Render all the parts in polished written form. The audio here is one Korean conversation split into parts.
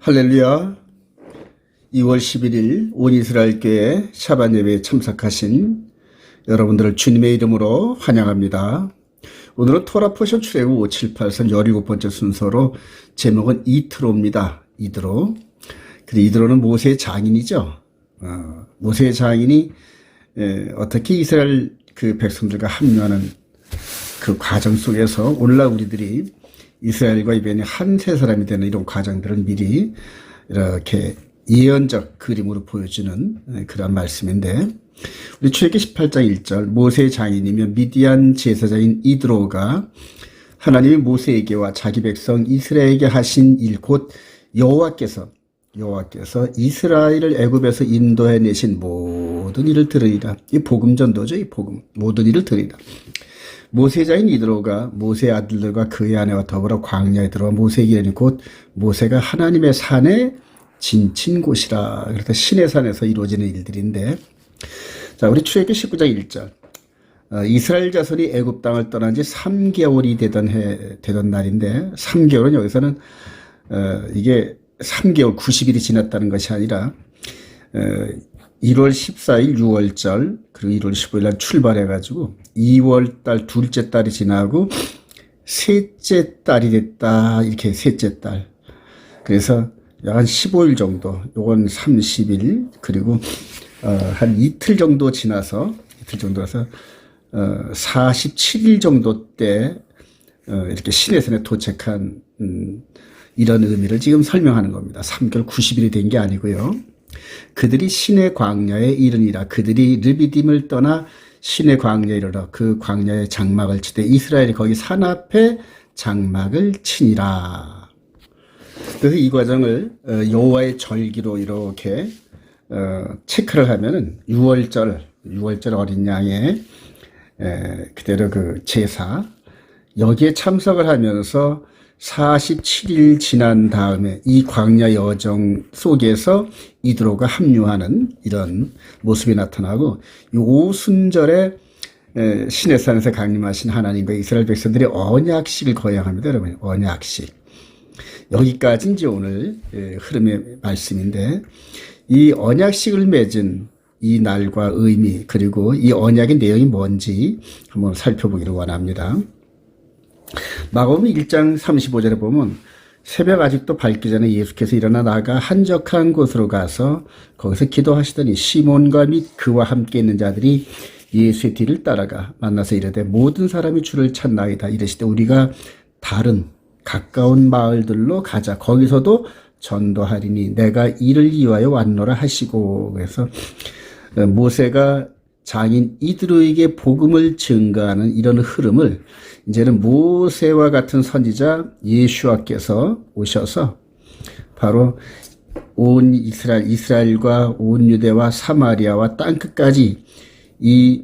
할렐루야. 2월 11일 온 이스라엘 교회 샤bat 예배에 참석하신 여러분들을 주님의 이름으로 환영합니다. 오늘은 토라 포션 출애굽 5783 17번째 순서로 제목은 이트로입니다. 이드로. 이드로는 모세의 장인이죠. 모세의 장인이 어떻게 이스라엘 그 백성들과 합류하는 그 과정 속에서 오늘날 우리들이 이스라엘과 이변이 한 세 사람이 되는 이런 과정들을 미리 이렇게 예언적 그림으로 보여주는 그런 말씀인데, 우리 출애굽기 18장 1절 모세의 장인이며 미디안 제사장인 이드로가 하나님이 모세에게와 자기 백성 이스라엘에게 하신 일 곧 여호와께서 이스라엘을 애굽에서 인도해 내신 모든 일을 들으리라. 이 복음 전도죠. 이 복음 모든 일을 들으리라. 모세의 장인 이드로가 모세의 아들들과 그의 아내와 더불어 광야에 들어와 모세에게 이르니 곧 모세가 하나님의 산에 진친 곳이라. 그래서 신의 산에서 이루어지는 일들인데, 자, 우리 출애굽기 19장 1절 이스라엘 자손이 애굽 땅을 떠난 지 3개월이 되던 날인데, 3개월은 여기서는 이게 3개월 90일이 지났다는 것이 아니라 1월 14일 6월절 그리고 1월 15일 날 출발해가지고 2월달 둘째 달이 지나고 셋째 달이 됐다. 이렇게 셋째 달. 그래서 약 한 15일 정도, 요건 30일, 그리고 한 이틀 정도 지나서 47일 정도 때 이렇게 시내산에 도착한 이런 의미를 지금 설명하는 겁니다. 3개월 90일이 된 게 아니고요. 그들이 신의 광야에 이르니라. 그들이 르비딤을 떠나 신의 광야에 이르러 그 광야에 장막을 치되 이스라엘이 거기 산 앞에 장막을 치니라. 그래서 이 과정을 여호와의 절기로 이렇게 체크를 하면은 6월절 어린 양의 그대로 그 제사, 여기에 참석을 하면서 47일 지난 다음에 이 광야 여정 속에서 이드로가 합류하는 이런 모습이 나타나고, 이 오순절에 시내산에서 강림하신 하나님과 이스라엘 백성들이 언약식을 거행합니다. 여러분, 언약식. 여기까지 이제 오늘 흐름의 말씀인데, 이 언약식을 맺은 이 날과 의미, 그리고 이 언약의 내용이 뭔지 한번 살펴보기를 원합니다. 마가복음 1장 35절에 보면 새벽 아직도 밝기 전에 예수께서 일어나 나가 한적한 곳으로 가서 거기서 기도하시더니 시몬과 및 그와 함께 있는 자들이 예수의 뒤를 따라가 만나서 이르되 모든 사람이 주를 찾나이다. 이르시되 우리가 다른 가까운 마을들로 가자. 거기서도 전도하리니 내가 이를 위하여 왔노라 하시고, 그래서 모세가 장인 이드로에게 복음을 증거하는 이런 흐름을 이제는 모세와 같은 선지자 예수와께서 오셔서 바로 온 이스라엘과 온 유대와 사마리아와 땅끝까지 이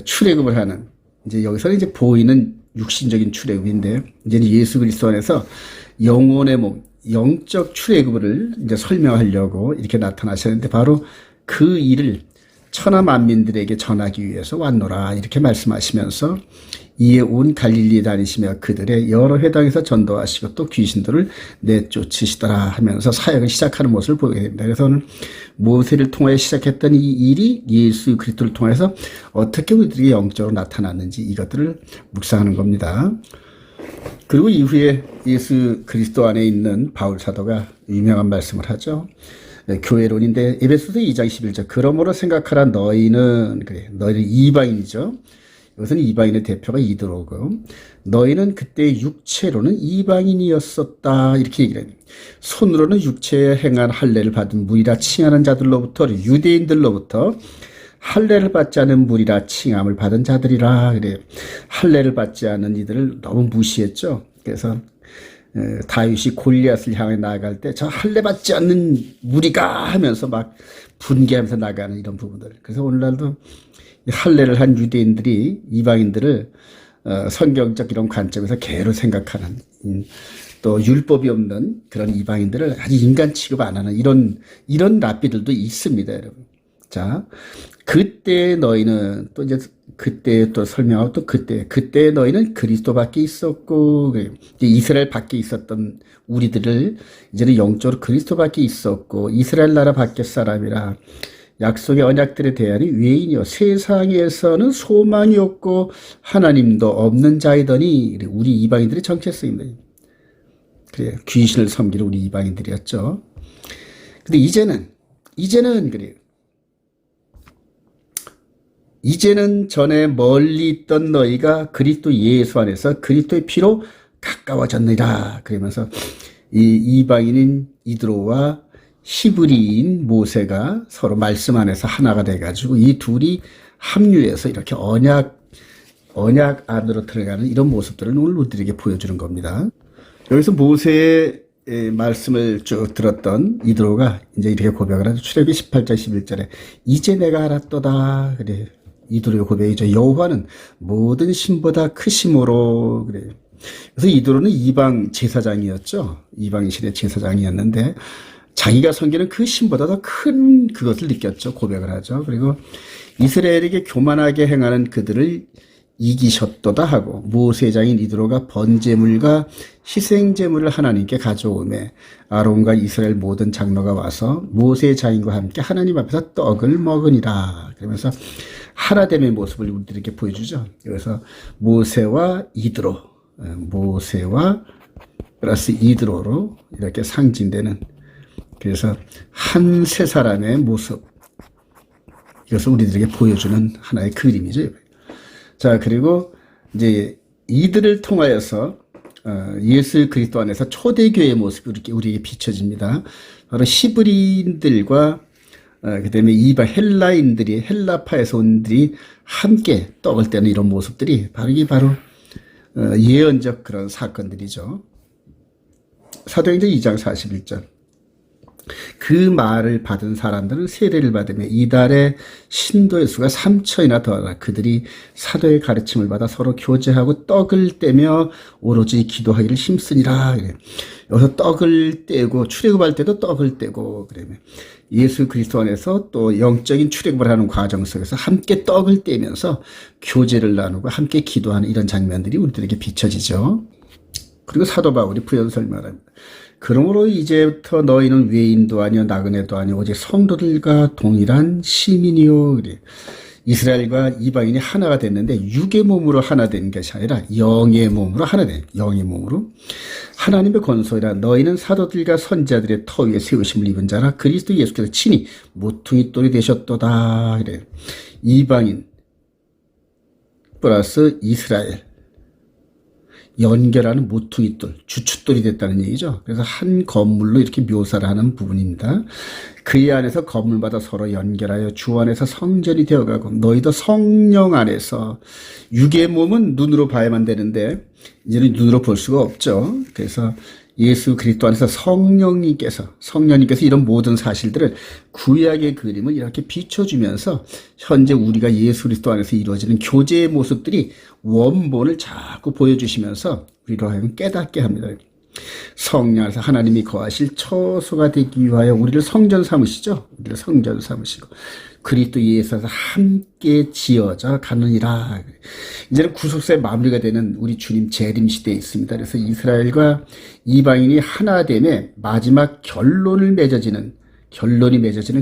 출애굽을 하는, 이제 여기서는 이제 보이는 육신적인 출애굽인데, 이제는 예수 그리스도 안에서 영혼의 몸, 영적 출애굽을 이제 설명하려고 이렇게 나타나셨는데, 바로 그 일을 천하 만민들에게 전하기 위해서 왔노라 이렇게 말씀하시면서 이에 온 갈릴리에 다니시며 그들의 여러 회당에서 전도하시고 또 귀신들을 내쫓으시더라 하면서 사역을 시작하는 모습을 보게 됩니다. 그래서 오늘 모세를 통하여 시작했던 이 일이 예수 그리스도를 통해서 어떻게 우리들에게 영적으로 나타났는지 이것들을 묵상하는 겁니다. 그리고 이후에 예수 그리스도 안에 있는 바울 사도가 유명한 말씀을 하죠. 교회론인데 에베소서 2장 11절 그러므로 생각하라. 너희는 이방인이죠. 이것은 이방인의 대표가 이드로고, 너희는 그때 육체로는 이방인이었었다 이렇게 얘기를 해요. 손으로는 육체에 행한 할례를 받은 무리라 칭하는 자들로부터, 유대인들로부터 할례를 받지 않은 무리라 칭함을 받은 자들이라 그래요. 할례를 받지 않은 이들을 너무 무시했죠. 그래서 다윗이 골리앗을 향해 나아갈 때 저 할례 받지 않는 무리가 하면서 막 분개하면서 나가는 이런 부분들. 그래서 오늘날도 할례를 한 유대인들이 이방인들을 성경적 이런 관점에서 개로 생각하는, 또 율법이 없는 그런 이방인들을 아주 인간 취급 안 하는 이런 랍비들도 있습니다, 여러분. 자, 그때 너희는 또 이제 그때 또 설명하고 또 그때 너희는 그리스도 밖에 있었고 이제 이스라엘 밖에 있었던 우리들을 이제는 영적으로 그리스도 밖에 있었고 이스라엘 나라 밖의 사람이라 약속의 언약들에 대하여 외인이요 세상에서는 소망이 없고 하나님도 없는 자이더니 우리 이방인들의 정체성입니다. 그래 귀신을 섬기는 우리 이방인들이었죠. 근데 이제는 그래요. 이제는 전에 멀리 있던 너희가 그리스도 예수 안에서 그리스도의 피로 가까워졌느니라. 그러면서 이 이방인인 이드로와 히브리인 모세가 서로 말씀 안에서 하나가 돼가지고 이 둘이 합류해서 이렇게 언약 안으로 들어가는 이런 모습들을 오늘 우리들에게 보여주는 겁니다. 여기서 모세의 말씀을 쭉 들었던 이드로가 이제 이렇게 고백을 하죠. 출애굽기 18장 11절에 이제 내가 알았도다. 그래. 이드로의 고백이죠. 여호와는 모든 신보다 크심으로 그래. 그래서 이드로는 이방 제사장이었죠. 이방 신의 제사장이었는데 자기가 섬기는 그 신보다 더 큰 그것을 느꼈죠. 고백을 하죠. 그리고 이스라엘에게 교만하게 행하는 그들을 이기셨도다 하고 모세장인 이드로가 번제물과 희생제물을 하나님께 가져오매 아론과 이스라엘 모든 장로가 와서 모세장인과 함께 하나님 앞에서 떡을 먹으니라. 그러면서 하나됨의 모습을 우리들에게 보여주죠. 그래서 모세와 플러스 이드로로 이렇게 상징되는 그래서 한 세 사람의 모습 이것을 우리들에게 보여주는 하나의 그림이죠. 자, 그리고 이제 이들을 통하여서 예수 그리스도 안에서 초대교회의 모습이 우리에게 비춰집니다. 바로 히브리인들과 그다음에 이방 헬라인들이 헬라파에서 온들이 함께 떡을 떼는 이런 모습들이 바로 예언적 그런 사건들이죠. 사도행전 2장 41절. 그 말을 받은 사람들은 세례를 받으며 이달에 신도의 수가 3천이나 더하다. 그들이 사도의 가르침을 받아 서로 교제하고 떡을 떼며 오로지 기도하기를 힘쓰니라. 그래. 여기서 떡을 떼고 출애굽할 때도 떡을 떼고 그러면 예수 그리스도 안에서 또 영적인 출애굽을 하는 과정 속에서 함께 떡을 떼면서 교제를 나누고 함께 기도하는 이런 장면들이 우리들에게 비춰지죠. 그리고 사도 바울이 부연 설명합니다. 그러므로 이제부터 너희는 외인도 아니요 나그네도 아니요 오직 성도들과 동일한 시민이요. 그래. 이스라엘과 이방인이 하나가 됐는데 육의 몸으로 하나 된 것이 아니라 영의 몸으로 하나 된 영의 몸으로 하나님의 권소이라 너희는 사도들과 선지자들의 터 위에 세우심을 입은 자라 그리스도 예수께서 친히 모퉁이 돌이 되셨도다. 그래. 이방인 플러스 이스라엘 연결하는 모퉁이돌, 주춧돌이 됐다는 얘기죠. 그래서 한 건물로 이렇게 묘사를 하는 부분입니다. 그의 안에서 건물마다 서로 연결하여 주 안에서 성전이 되어가고 너희도 성령 안에서 육의 몸은 눈으로 봐야만 되는데 이제는 눈으로 볼 수가 없죠. 그래서 예수 그리스도 안에서 성령님께서 이런 모든 사실들을 구약의 그림을 이렇게 비춰주면서 현재 우리가 예수 그리스도 안에서 이루어지는 교제의 모습들이 원본을 자꾸 보여주시면서 우리로 하여금 깨닫게 합니다. 성령 안에서 하나님이 거하실 처소가 되기 위하여 우리를 성전 삼으시죠. 우리를 성전 삼으시고 그리스도 예수에서 함께 지어져 가느니라. 이제는 구속사의 마무리가 되는 우리 주님 재림 시대에 있습니다. 그래서 이스라엘과 이방인이 하나됨에 마지막 결론이 맺어지는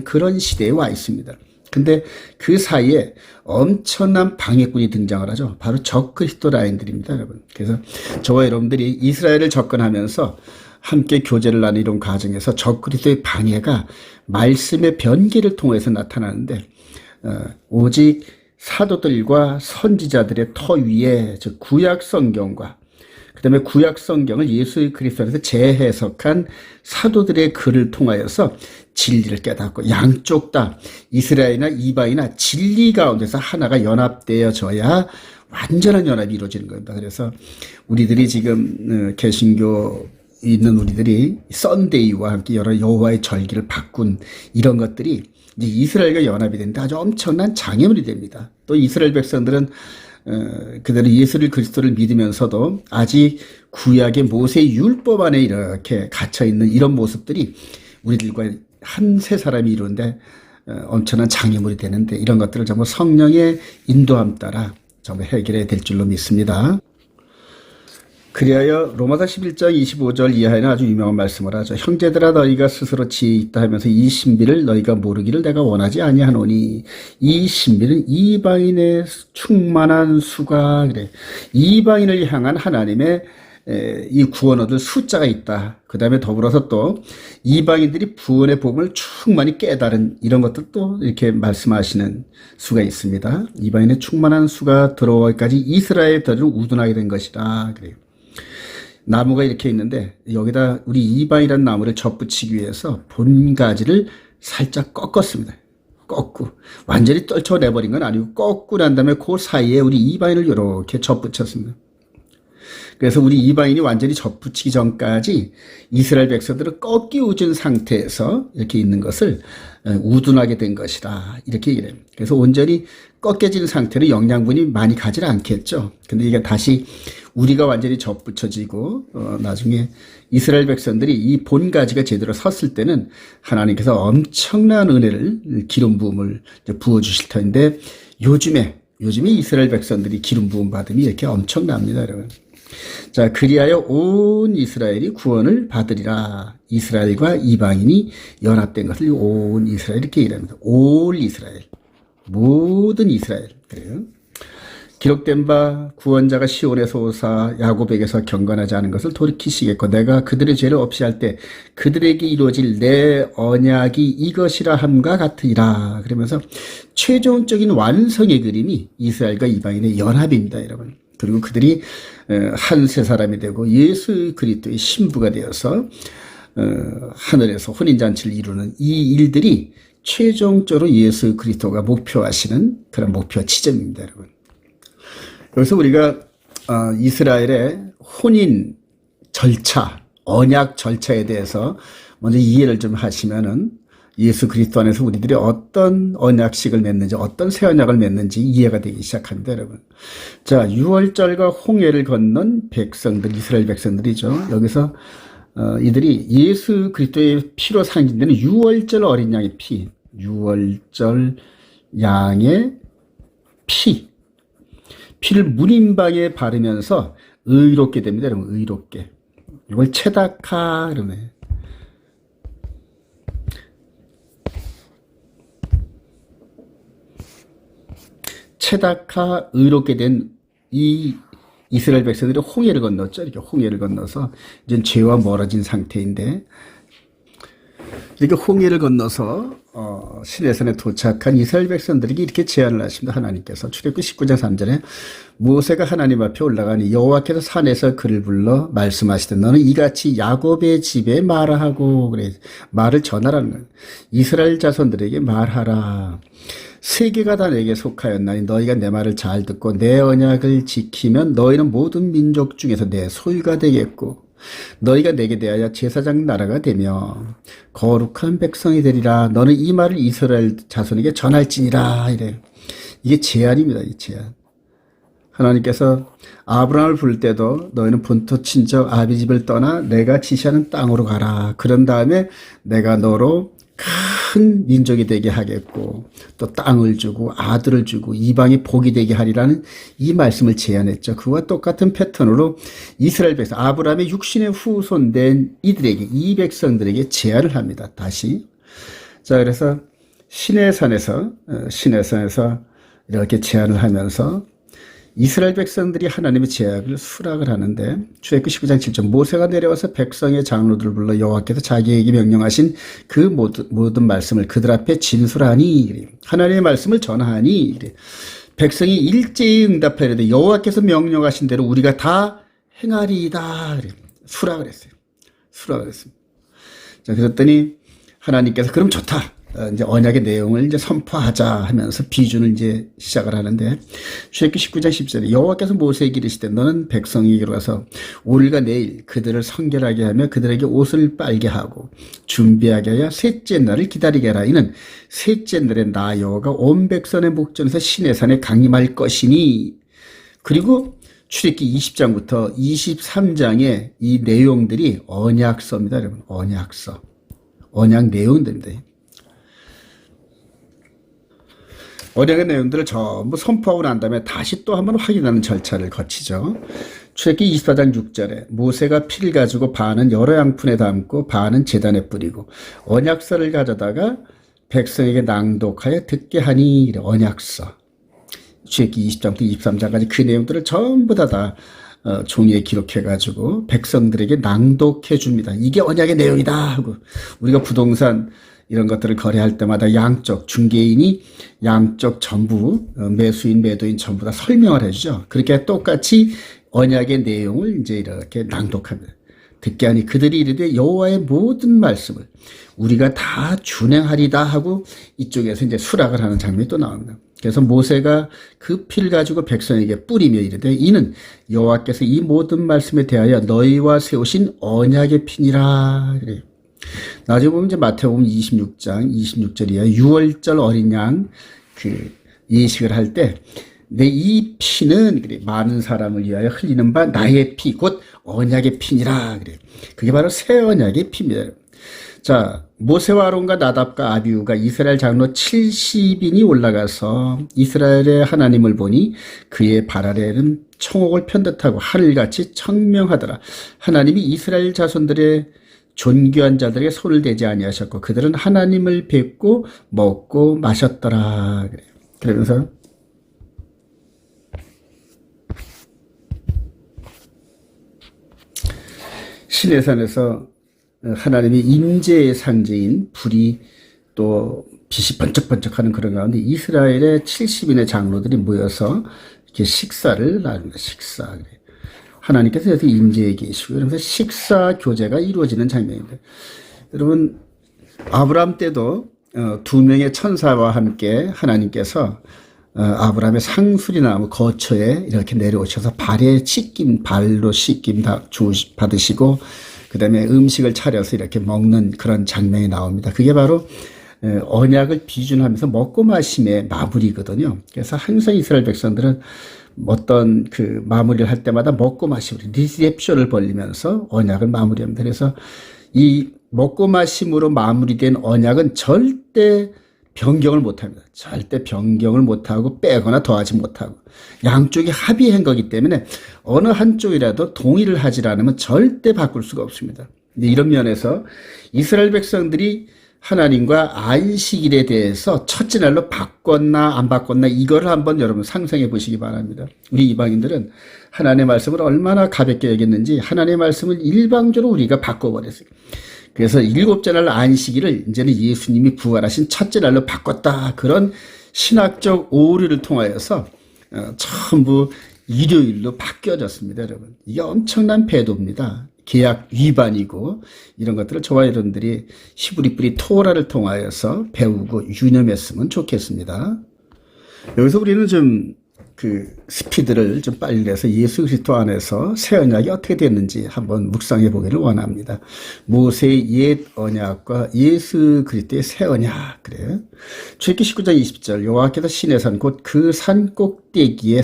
그런 시대에 와 있습니다. 근데 그 사이에 엄청난 방해꾼이 등장을 하죠. 바로 적그리스도라인들입니다, 여러분. 그래서 저와 여러분들이 이스라엘을 접근하면서 함께 교제를 나누는 이런 과정에서 적그리스도의 방해가 말씀의 변개를 통해서 나타나는데 오직 사도들과 선지자들의 터 위에 즉 구약 성경과 그다음에 구약 성경을 예수 그리스도 안에서 재해석한 사도들의 글을 통하여서 진리를 깨닫고 양쪽 다 이스라엘이나 이방이나 진리 가운데서 하나가 연합되어져야 완전한 연합이 이루어지는 겁니다. 그래서 우리들이 지금 개신교 있는 우리들이 썬데이와 함께 여러 여호와의 절기를 바꾼 이런 것들이 이제 이스라엘과 연합이 되는데 아주 엄청난 장애물이 됩니다. 또 이스라엘 백성들은 그대로 예수를 그리스도를 믿으면서도 아직 구약의 모세의 율법 안에 이렇게 갇혀 있는 이런 모습들이 우리들과 한 세 사람이 이루는데 엄청난 장애물이 되는데 이런 것들을 전부 성령의 인도함 따라 전부 해결해야 될 줄로 믿습니다. 그리하여 로마서 11장 25절 이하에는 아주 유명한 말씀을 하죠. 형제들아 너희가 스스로 지혜 있다 하면서 이 신비를 너희가 모르기를 내가 원하지 아니하노니 이 신비는 이방인의 충만한 수가 그래. 이방인을 향한 하나님의 이 구원 얻을 숫자가 있다. 그 다음에 더불어서 또 이방인들이 구원의 복음을 충만히 깨달은 이런 것들도 이렇게 말씀하시는 수가 있습니다. 이방인의 충만한 수가 들어오기까지 이스라엘의 덜을 우둔하게 된 것이다. 그래요. 나무가 이렇게 있는데 여기다 우리 이방이라는 나무를 접붙이기 위해서 본가지를 살짝 꺾었습니다. 꺾고 완전히 떨쳐내버린 건 아니고 꺾고 난 다음에 그 사이에 우리 이방인을 이렇게 접붙였습니다. 그래서 우리 이방인이 완전히 접붙이기 전까지 이스라엘 백성들을 꺾이우준 상태에서 이렇게 있는 것을 우둔하게 된 것이다. 이렇게 얘기를 해요. 그래서 온전히 꺾여진 상태로 영양분이 많이 가지 않겠죠. 근데 이게 다시 우리가 완전히 접붙여지고 나중에 이스라엘 백성들이 이 본가지가 제대로 섰을 때는 하나님께서 엄청난 은혜를 기름 부음을 부어주실 터인데 요즘에 이스라엘 백성들이 기름 부음 받음이 이렇게 엄청납니다, 여러분. 자, 그리하여 온 이스라엘이 구원을 받으리라. 이스라엘과 이방인이 연합된 것을 온 이스라엘 이렇게 얘기합니다. 올 이스라엘, 모든 이스라엘. 그래요. 기록된 바 구원자가 시온에서 오사 야곱에게서 경건하지 않은 것을 돌이키시겠고 내가 그들의 죄를 없이 할 때 그들에게 이루어질 내 언약이 이것이라 함과 같으리라. 그러면서 최종적인 완성의 그림이 이스라엘과 이방인의 연합입니다, 여러분. 그리고 그들이 한 세 사람이 되고 예수 그리스도의 신부가 되어서 하늘에서 혼인잔치를 이루는 이 일들이 최종적으로 예수 그리스도가 목표하시는 그런 목표 지점입니다, 여러분. 여기서 우리가 이스라엘의 혼인 절차, 언약 절차에 대해서 먼저 이해를 좀 하시면은 예수 그리스도 안에서 우리들이 어떤 언약식을 맺는지, 어떤 새 언약을 맺는지 이해가 되기 시작합니다, 여러분. 자, 유월절과 홍해를 건넌 백성들, 이스라엘 백성들이죠. 여기서 이들이 예수 그리스도의 피로 상징되는 유월절 어린 양의 피, 유월절 양의 피를 문인방에 바르면서 의롭게 됩니다, 여러분. 의롭게. 이걸 체다카 그러네. 체다카 의롭게 된 이 이스라엘 백성들이 홍해를 건넜죠. 이렇게 홍해를 건너서 이제 죄와 멀어진 상태인데 이렇게 홍해를 건너서 시내산에 도착한 이스라엘 백성들에게 이렇게 제안을 하십니다. 하나님께서 출애굽기 19장 3절에 모세가 하나님 앞에 올라가니 여호와께서 산에서 그를 불러 말씀하시되 너는 이같이 야곱의 집에 말하고 그래 말을 전하라는 거예요. 이스라엘 자손들에게 말하라. 세계가 다 내게 속하였나니 너희가 내 말을 잘 듣고 내 언약을 지키면 너희는 모든 민족 중에서 내 소유가 되겠고 너희가 내게 대하여 제사장 나라가 되며 거룩한 백성이 되리라. 너는 이 말을 이스라엘 자손에게 전할지니라. 이래요. 이게 제안입니다. 이 제안. 하나님께서 아브라함을 부를 때도 너희는 본토 친척 아비 집을 떠나 내가 지시하는 땅으로 가라. 그런 다음에 내가 너로 큰 민족이 되게 하겠고 또 땅을 주고 아들을 주고 이방이 복이 되게 하리라는 이 말씀을 제안했죠. 그와 똑같은 패턴으로 이스라엘 백성 아브라함의 육신의 후손된 이들에게 이 백성들에게 제안을 합니다. 다시. 자, 그래서 시내산에서 이렇게 제안을 하면서 이스라엘 백성들이 하나님의 제약을 수락을 하는데 출애굽기 19장 7절 모세가 내려와서 백성의 장로들을 불러 여호와께서 자기에게 명령하신 그 모든 말씀을 그들 앞에 진술하니 하나님의 말씀을 전하니 백성이 일제히 응답하려되 여호와께서 명령하신 대로 우리가 다 행하리이다. 수락을 했어요. 수락을 했습니다. 자, 그랬더니 하나님께서 그럼 좋다. 이제 언약의 내용을 이제 선포하자 하면서 비준을 이제 시작을 하는데 출애굽기 19장 10절에 여호와께서 모세에게 이르시되 너는 백성에게로 가서 오늘과 내일 그들을 성결하게 하며 그들에게 옷을 빨게 하고 준비하게 하여 셋째 날을 기다리게 하라. 이는 셋째 날에 나 여호와가 온 백성의 목전에서 시내산에 강림할 것이니. 그리고 출애굽기 20장부터 23장의 이 내용들이 언약서입니다, 여러분. 언약서. 언약 내용들입니다. 언약의 내용들을 전부 선포하고 난 다음에 다시 또 한번 확인하는 절차를 거치죠. 출애굽기 24장 6절에 모세가 피를 가지고 반은 여러 양푼에 담고 반은 제단에 뿌리고 언약서를 가져다가 백성에게 낭독하여 듣게 하니. 언약서. 출애굽기 20장부터 23장까지 그 내용들을 전부 다 종이에 기록해가지고 백성들에게 낭독해 줍니다. 이게 언약의 내용이다 하고. 우리가 부동산 이런 것들을 거래할 때마다 양쪽 중개인이 양쪽 전부 매수인 매도인 전부 다 설명을 해주죠. 그렇게 똑같이 언약의 내용을 이제 이렇게 낭독합니다. 듣게 하니 그들이 이르되 여호와의 모든 말씀을 우리가 다 준행하리다 하고 이쪽에서 이제 수락을 하는 장면이 또 나옵니다. 그래서 모세가 그 피를 가지고 백성에게 뿌리며 이르되 이는 여호와께서 이 모든 말씀에 대하여 너희와 세우신 언약의 피니라. 그래요. 나중에 보면 이제 마태복음 26장 26절이야. 6월절 어린 양 그 예식을 할 때 내 이 피는 그래 많은 사람을 위하여 흘리는 바 나의 피 곧 언약의 피니라. 그래. 그게 바로 새 언약의 피입니다. 자, 모세와 아론과 나답과 아비후가 이스라엘 장로 70인이 올라가서 이스라엘의 하나님을 보니 그의 발 아래는 청옥을 편듯하고 하늘같이 청명하더라. 하나님이 이스라엘 자손들의 존귀한 자들에게 손을 대지 아니하셨고 그들은 하나님을 뵙고 먹고 마셨더라. 그래요. 그러면서 시내산에서 하나님의 임재의 상징인 불이 또 빛이 번쩍번쩍하는 그런 가운데 이스라엘의 70인의 장로들이 모여서 이렇게 식사를 나눕니다. 식사. 그래요. 하나님께서 여기서 임재해 계시고 그래서 식사 교제가 이루어지는 장면입니다. 여러분 아브라함 때도 두 명의 천사와 함께 하나님께서 아브라함의 상수리나무 거처에 이렇게 내려오셔서 발로 씻김 받으시고 그 다음에 음식을 차려서 이렇게 먹는 그런 장면이 나옵니다. 그게 바로 언약을 비준하면서 먹고 마심의 마무리거든요. 그래서 항상 이스라엘 백성들은 어떤 그 마무리를 할 때마다 먹고 마시고 리셉션을 벌리면서 언약을 마무리합니다. 그래서 이 먹고 마심으로 마무리된 언약은 절대 변경을 못합니다. 절대 변경을 못하고 빼거나 더하지 못하고 양쪽이 합의한 거기 때문에 어느 한쪽이라도 동의를 하지 않으면 절대 바꿀 수가 없습니다. 이런 면에서 이스라엘 백성들이 하나님과 안식일에 대해서 첫째 날로 바꿨나 안 바꿨나 이걸 한번 여러분 상상해 보시기 바랍니다. 우리 이방인들은 하나님의 말씀을 얼마나 가볍게 여겼는지 하나님의 말씀을 일방적으로 우리가 바꿔버렸어요. 그래서 일곱째 날 안식일을 이제는 예수님이 부활하신 첫째 날로 바꿨다. 그런 신학적 오류를 통하여서 전부 일요일로 바뀌어졌습니다. 여러분 이게 엄청난 배도입니다. 계약 위반이고 이런 것들을 저와 여러분들이 히브리 뿌리 토라를 통하여서 배우고 유념했으면 좋겠습니다. 여기서 우리는 좀 그 스피드를 좀 빨리 내서 예수 그리스도 안에서 새 언약이 어떻게 됐는지 한번 묵상해 보기를 원합니다. 모세의 옛 언약과 예수 그리스도의 새 언약. 그래요. 출애굽기 19장 20절 여호와께서 시내산 곧 그 산 꼭대기에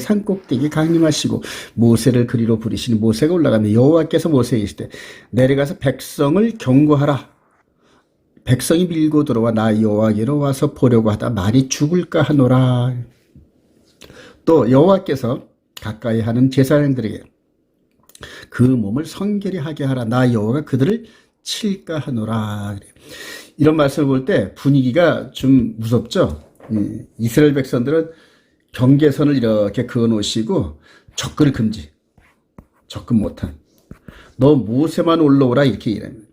강림하시고 모세를 그리로 부르시니 모세가 올라가며 여호와께서 모세에게 이르시되 내려가서 백성을 경고하라. 백성이 밀고 들어와 나 여호와께로 와서 보려고 하다 말이 죽을까 하노라. 또 여호와께서 가까이 하는 제사장들에게 그 몸을 성결히 하게 하라. 나 여호와가 그들을 칠까 하노라. 이런 말씀을 볼 때 분위기가 좀 무섭죠. 이스라엘 백성들은 경계선을 이렇게 그어놓으시고 접근을 금지. 접근 못한. 너 모세만 올라오라 이렇게 이랍니다.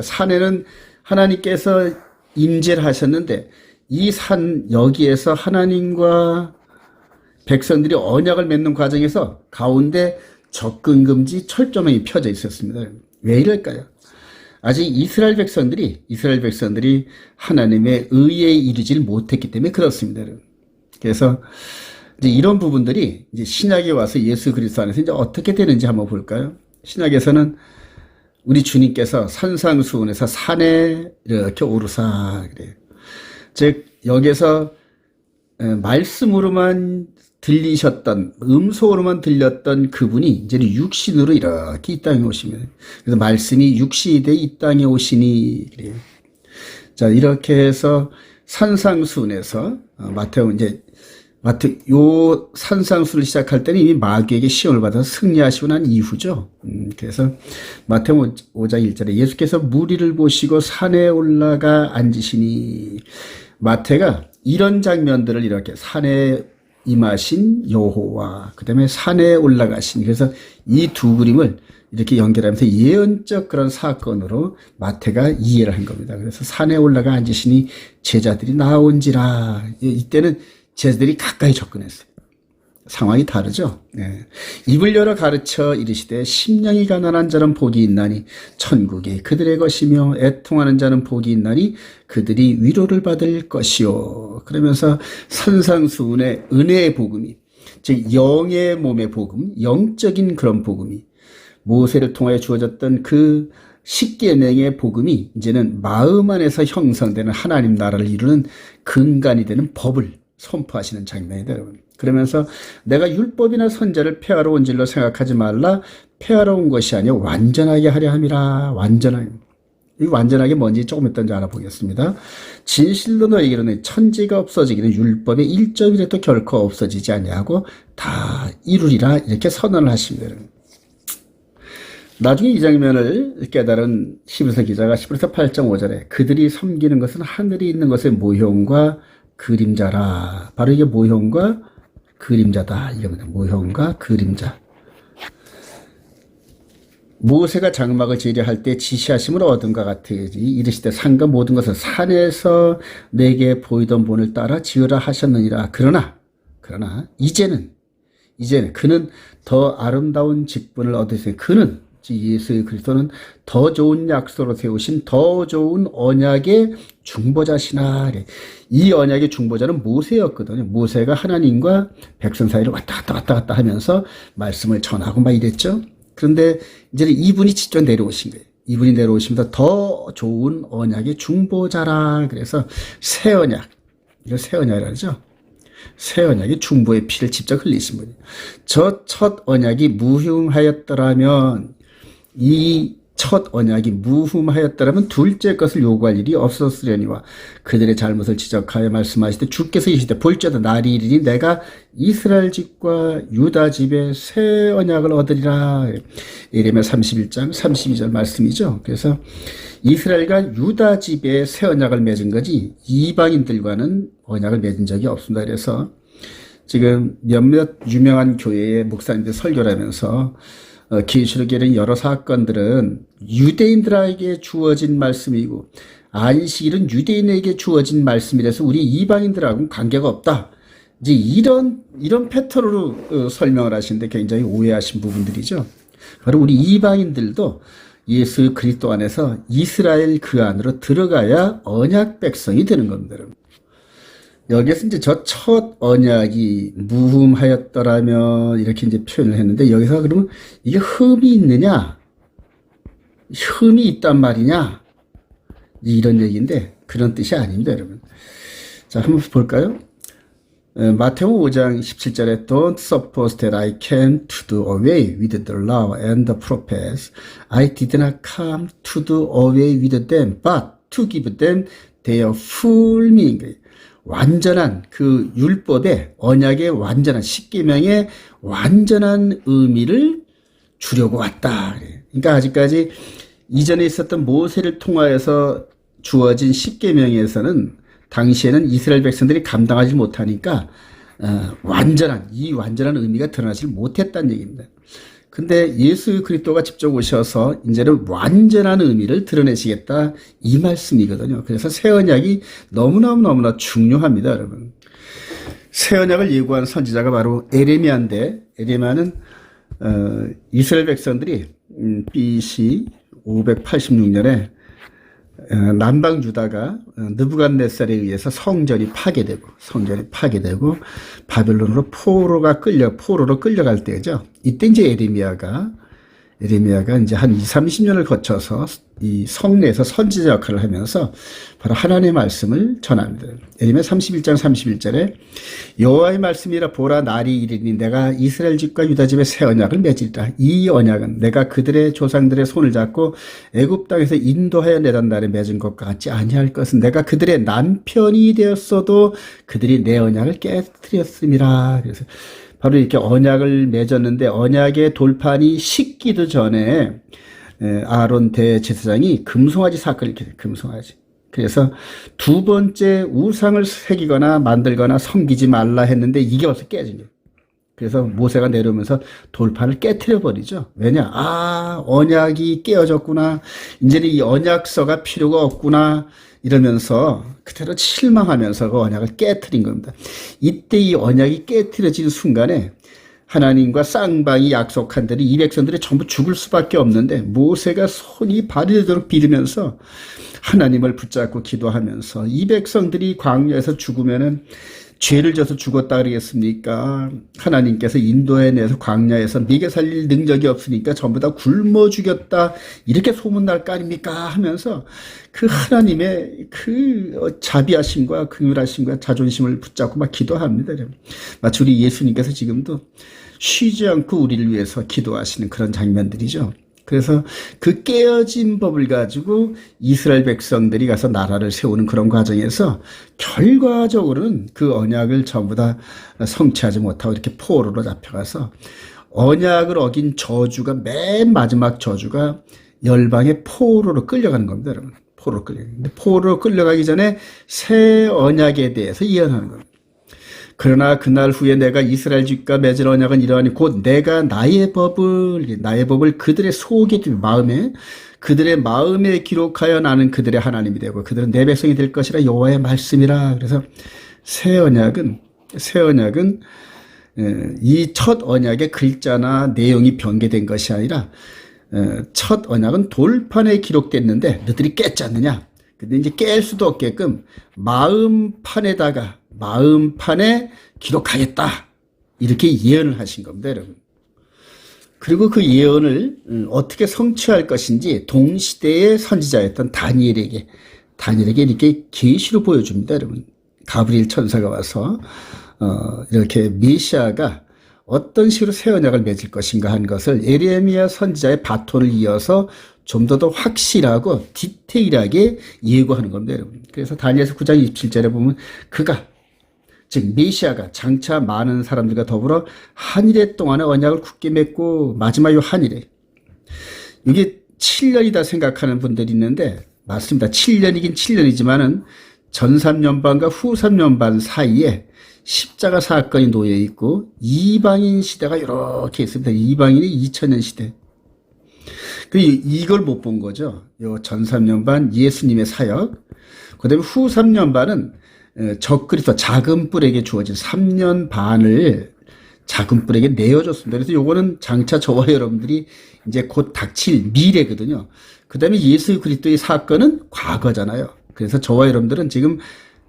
산에는 하나님께서 임재를 하셨는데 이 산 여기에서 하나님과 백성들이 언약을 맺는 과정에서 가운데 접근 금지 철조망이 펴져 있었습니다. 왜 이럴까요? 아직 이스라엘 백성들이 하나님의 의에 이르질 못했기 때문에 그렇습니다. 그래서 이제 이런 부분들이 이제 신약에 와서 예수 그리스도 안에서 이제 어떻게 되는지 한번 볼까요? 신약에서는 우리 주님께서 산상수훈에서 산에 이렇게 오르사 그래요. 즉 여기서 말씀으로만 들리셨던 음소로만 들렸던 그분이 이제는 육신으로 이렇게 이 땅에 오시면 그래서 말씀이 육신이 돼 이 땅에 오시니 그래요. 자 이렇게 해서 산상수훈에서 요 산상수를 시작할 때는 이미 마귀에게 시험을 받아서 승리하시고 난 이후죠. 그래서 마태복음 5장 1절에 예수께서 무리를 보시고 산에 올라가 앉으시니, 마태가 이런 장면들을 이렇게 산에 임하신 여호와, 그 다음에 산에 올라가신, 그래서 이 두 그림을 이렇게 연결하면서 예언적 그런 사건으로 마태가 이해를 한 겁니다. 그래서 산에 올라가 앉으시니 제자들이 나온지라. 이때는 제자들이 가까이 접근했어요. 상황이 다르죠. 네. 입을 열어 가르쳐 이르시되 심령이 가난한 자는 복이 있나니 천국이 그들의 것이며 애통하는 자는 복이 있나니 그들이 위로를 받을 것이요. 그러면서 산상수훈의 은혜의 복음이, 즉 영의 몸의 복음, 영적인 그런 복음이, 모세를 통하여 주어졌던 그 십계명의 복음이 이제는 마음 안에서 형성되는 하나님 나라를 이루는 근간이 되는 법을 선포하시는 장면이다, 여러분. 그러면서 내가 율법이나 선자를 폐하러 온 줄로 생각하지 말라. 폐하러 온 것이 아니요 완전하게 하려 함이라. 완전하게. 이 완전하게 뭔지 조금 이따 알아보겠습니다. 진실로 너에게 이르노니 천지가 없어지기는 율법의 1점이라도 결코 없어지지 아니하고 다 이루리라. 이렇게 선언을 하십니다, 여러분. 나중에 이 장면을 깨달은 히브리서 기자가 히브리서 8장 5절에 그들이 섬기는 것은 하늘에 있는 것의 모형과 그림자라. 바로 이게 모형과 그림자다. 이겁니다. 모형과 그림자. 모세가 장막을 재려할 때 지시하심을 얻은과 같으지 이르시되 산과 모든 것을 산에서 내게 보이던 본을 따라 지으라 하셨느니라. 그러나 이제는 그는 더 아름다운 직분을 얻으세요. 그는 예수 그리스도는 더 좋은 약속으로 세우신 더 좋은 언약의 중보자시나. 이 언약의 중보자는 모세였거든요. 모세가 하나님과 백성 사이를 왔다 갔다 하면서 말씀을 전하고 막 이랬죠. 그런데 이제는 이분이 직접 내려오신 거예요. 이분이 내려오시면서 더 좋은 언약의 중보자라. 그래서 새 언약, 이거 새 언약이라고 하죠. 새 언약의 중보의 피를 직접 흘리신 분이에요. 저 첫 언약이 무흉하였더라면, 이 첫 언약이 무흠하였더라면 둘째 것을 요구할 일이 없었으려니와 그들의 잘못을 지적하여 말씀하시되 주께서 이르시되 볼지어다 날이 이르니 내가 이스라엘 집과 유다 집에 새 언약을 얻으리라. 예레미야 31장 32절 말씀이죠. 그래서 이스라엘과 유다 집에 새 언약을 맺은 거지 이방인들과는 언약을 맺은 적이 없습니다. 그래서 지금 몇몇 유명한 교회의 목사님들 설교를 하면서 계시록에 이런 여러 사건들은 유대인들에게 주어진 말씀이고 안식일은 유대인에게 주어진 말씀이라서 우리 이방인들하고는 관계가 없다. 이제 이런 패턴으로 설명을 하시는데 굉장히 오해하신 부분들이죠. 바로 우리 이방인들도 예수 그리스도 안에서 이스라엘 그 안으로 들어가야 언약 백성이 되는 겁니다. 여기에서 이제 저 첫 언약이 무흠하였더라면 이렇게 이제 표현을 했는데 여기서 그러면 이게 흠이 있느냐? 흠이 있단 말이냐? 이런 얘기인데 그런 뜻이 아닙니다, 여러분. 자, 한번 볼까요? 마태복음 5장 17절에 Don't suppose that I came to do away with the law and the prophets. I did not come to do away with them, but to give them their full meaning. 완전한 그 율법의 언약의 완전한 십계명의 완전한 의미를 주려고 왔다. 그러니까 아직까지 이전에 있었던 모세를 통하여서 주어진 십계명에서는 당시에는 이스라엘 백성들이 감당하지 못하니까 완전한 의미가 드러나지 못했다는 얘기입니다. 근데 예수 그리스도가 직접 오셔서 이제는 완전한 의미를 드러내시겠다 이 말씀이거든요. 그래서 새 언약이 너무나 중요합니다, 여러분. 새 언약을 예고한 선지자가 바로 에레미야인데 에레미야는 이스라엘 백성들이 BC 586년에 남방 유다가 느부갓네살에 의해서 성전이 파괴되고 바벨론으로 포로로 끌려갈 때죠. 이때 이제 에레미야가 예레미야가 이제 한 20, 30년을 거쳐서 이 성내에서 선지자 역할을 하면서 바로 하나님의 말씀을 전합니다. 예레미야 31장 31절에 여호와의 말씀이라 보라 날이 이르니 내가 이스라엘 집과 유다 집에 새 언약을 맺으리라. 이 언약은 내가 그들의 조상들의 손을 잡고 애굽 땅에서 인도하여 내던 날에 맺은 것과 같지 아니할 것은 내가 그들의 남편이 되었어도 그들이 내 언약을 깨뜨렸음이라. 그래서 바로 이렇게 언약을 맺었는데 언약의 돌판이 식기도 전에 아론 대제사장이 금송아지 사건을 일으켰어요. 금송아지. 그래서 두 번째 우상을 새기거나 만들거나 섬기지 말라 했는데 이게 벌써 깨진 거예요. 그래서 모세가 내려오면서 돌판을 깨트려 버리죠. 왜냐? 언약이 깨어졌구나. 이제는 이 언약서가 필요가 없구나. 이러면서 그대로 실망하면서 그 언약을 깨트린 겁니다. 이때 이 언약이 깨트려진 순간에 하나님과 쌍방이 약속한 대로 이 백성들이 전부 죽을 수밖에 없는데 모세가 손이 발이 되도록 빌으면서 하나님을 붙잡고 기도하면서 이 백성들이 광야에서 죽으면은 죄를 져서 죽었다 그러겠습니까? 하나님께서 인도해내서 광야에서 먹여 살릴 능력이 없으니까 전부 다 굶어 죽였다 이렇게 소문날 거 아닙니까? 하면서 그 하나님의 그 자비하심과 긍휼하심과 자존심을 붙잡고 막 기도합니다. 마치 우리 예수님께서 지금도 쉬지 않고 우리를 위해서 기도하시는 그런 장면들이죠. 그래서 그 깨어진 법을 가지고 이스라엘 백성들이 가서 나라를 세우는 그런 과정에서 결과적으로는 그 언약을 전부 다 성취하지 못하고 이렇게 포로로 잡혀가서 언약을 어긴 저주가 맨 마지막 저주가 열방의 포로로 끌려가는 겁니다, 여러분. 포로로 끌려가는. 포로로 끌려가기 전에 새 언약에 대해서 예언하는 겁니다. 그러나 그날 후에 내가 이스라엘 집과 맺은 언약은 이러하니 곧 내가 나의 법을 그들의 속에 마음에 그들의 마음에 기록하여 나는 그들의 하나님이 되고 그들은 내 백성이 될 것이라 여호와의 말씀이라. 그래서 새 언약은 이 첫 언약의 글자나 내용이 변개된 것이 아니라 첫 언약은 돌판에 기록됐는데 너희들이 깼지 않느냐. 근데 이제 깰 수도 없게끔 마음판에 기록하겠다. 이렇게 예언을 하신 겁니다, 여러분. 그리고 그 예언을 어떻게 성취할 것인지 동시대의 선지자였던 다니엘에게 이렇게 계시로 보여줍니다, 여러분. 가브리엘 천사가 와서 이렇게 메시아가 어떤 식으로 새 언약을 맺을 것인가 한 것을 예레미야 선지자의 바톤을 이어서 좀 더 확실하고 디테일하게 예고하는 겁니다, 여러분. 그래서 다니엘서 9장 27절에 보면 그가 즉 메시아가 장차 많은 사람들과 더불어 한일의 동안에 언약을 굳게 맺고 마지막 요 한일에 이게 7년이다 생각하는 분들이 있는데 맞습니다. 7년이긴 7년이지만은 전 3년 반과 후 3년 반 사이에 십자가 사건이 놓여 있고 이방인 시대가 이렇게 있습니다. 이방인의 2000년 시대. 이걸 못 본 거죠. 요 전 3년 반 예수님의 사역. 그 다음에 후 3년 반은 적그리스도 작은 뿔에게 주어진 3년 반을 작은 뿔에게 내어줬습니다. 그래서 요거는 장차 저와 여러분들이 이제 곧 닥칠 미래거든요. 그 다음에 예수 그리스도의 사건은 과거잖아요. 그래서 저와 여러분들은 지금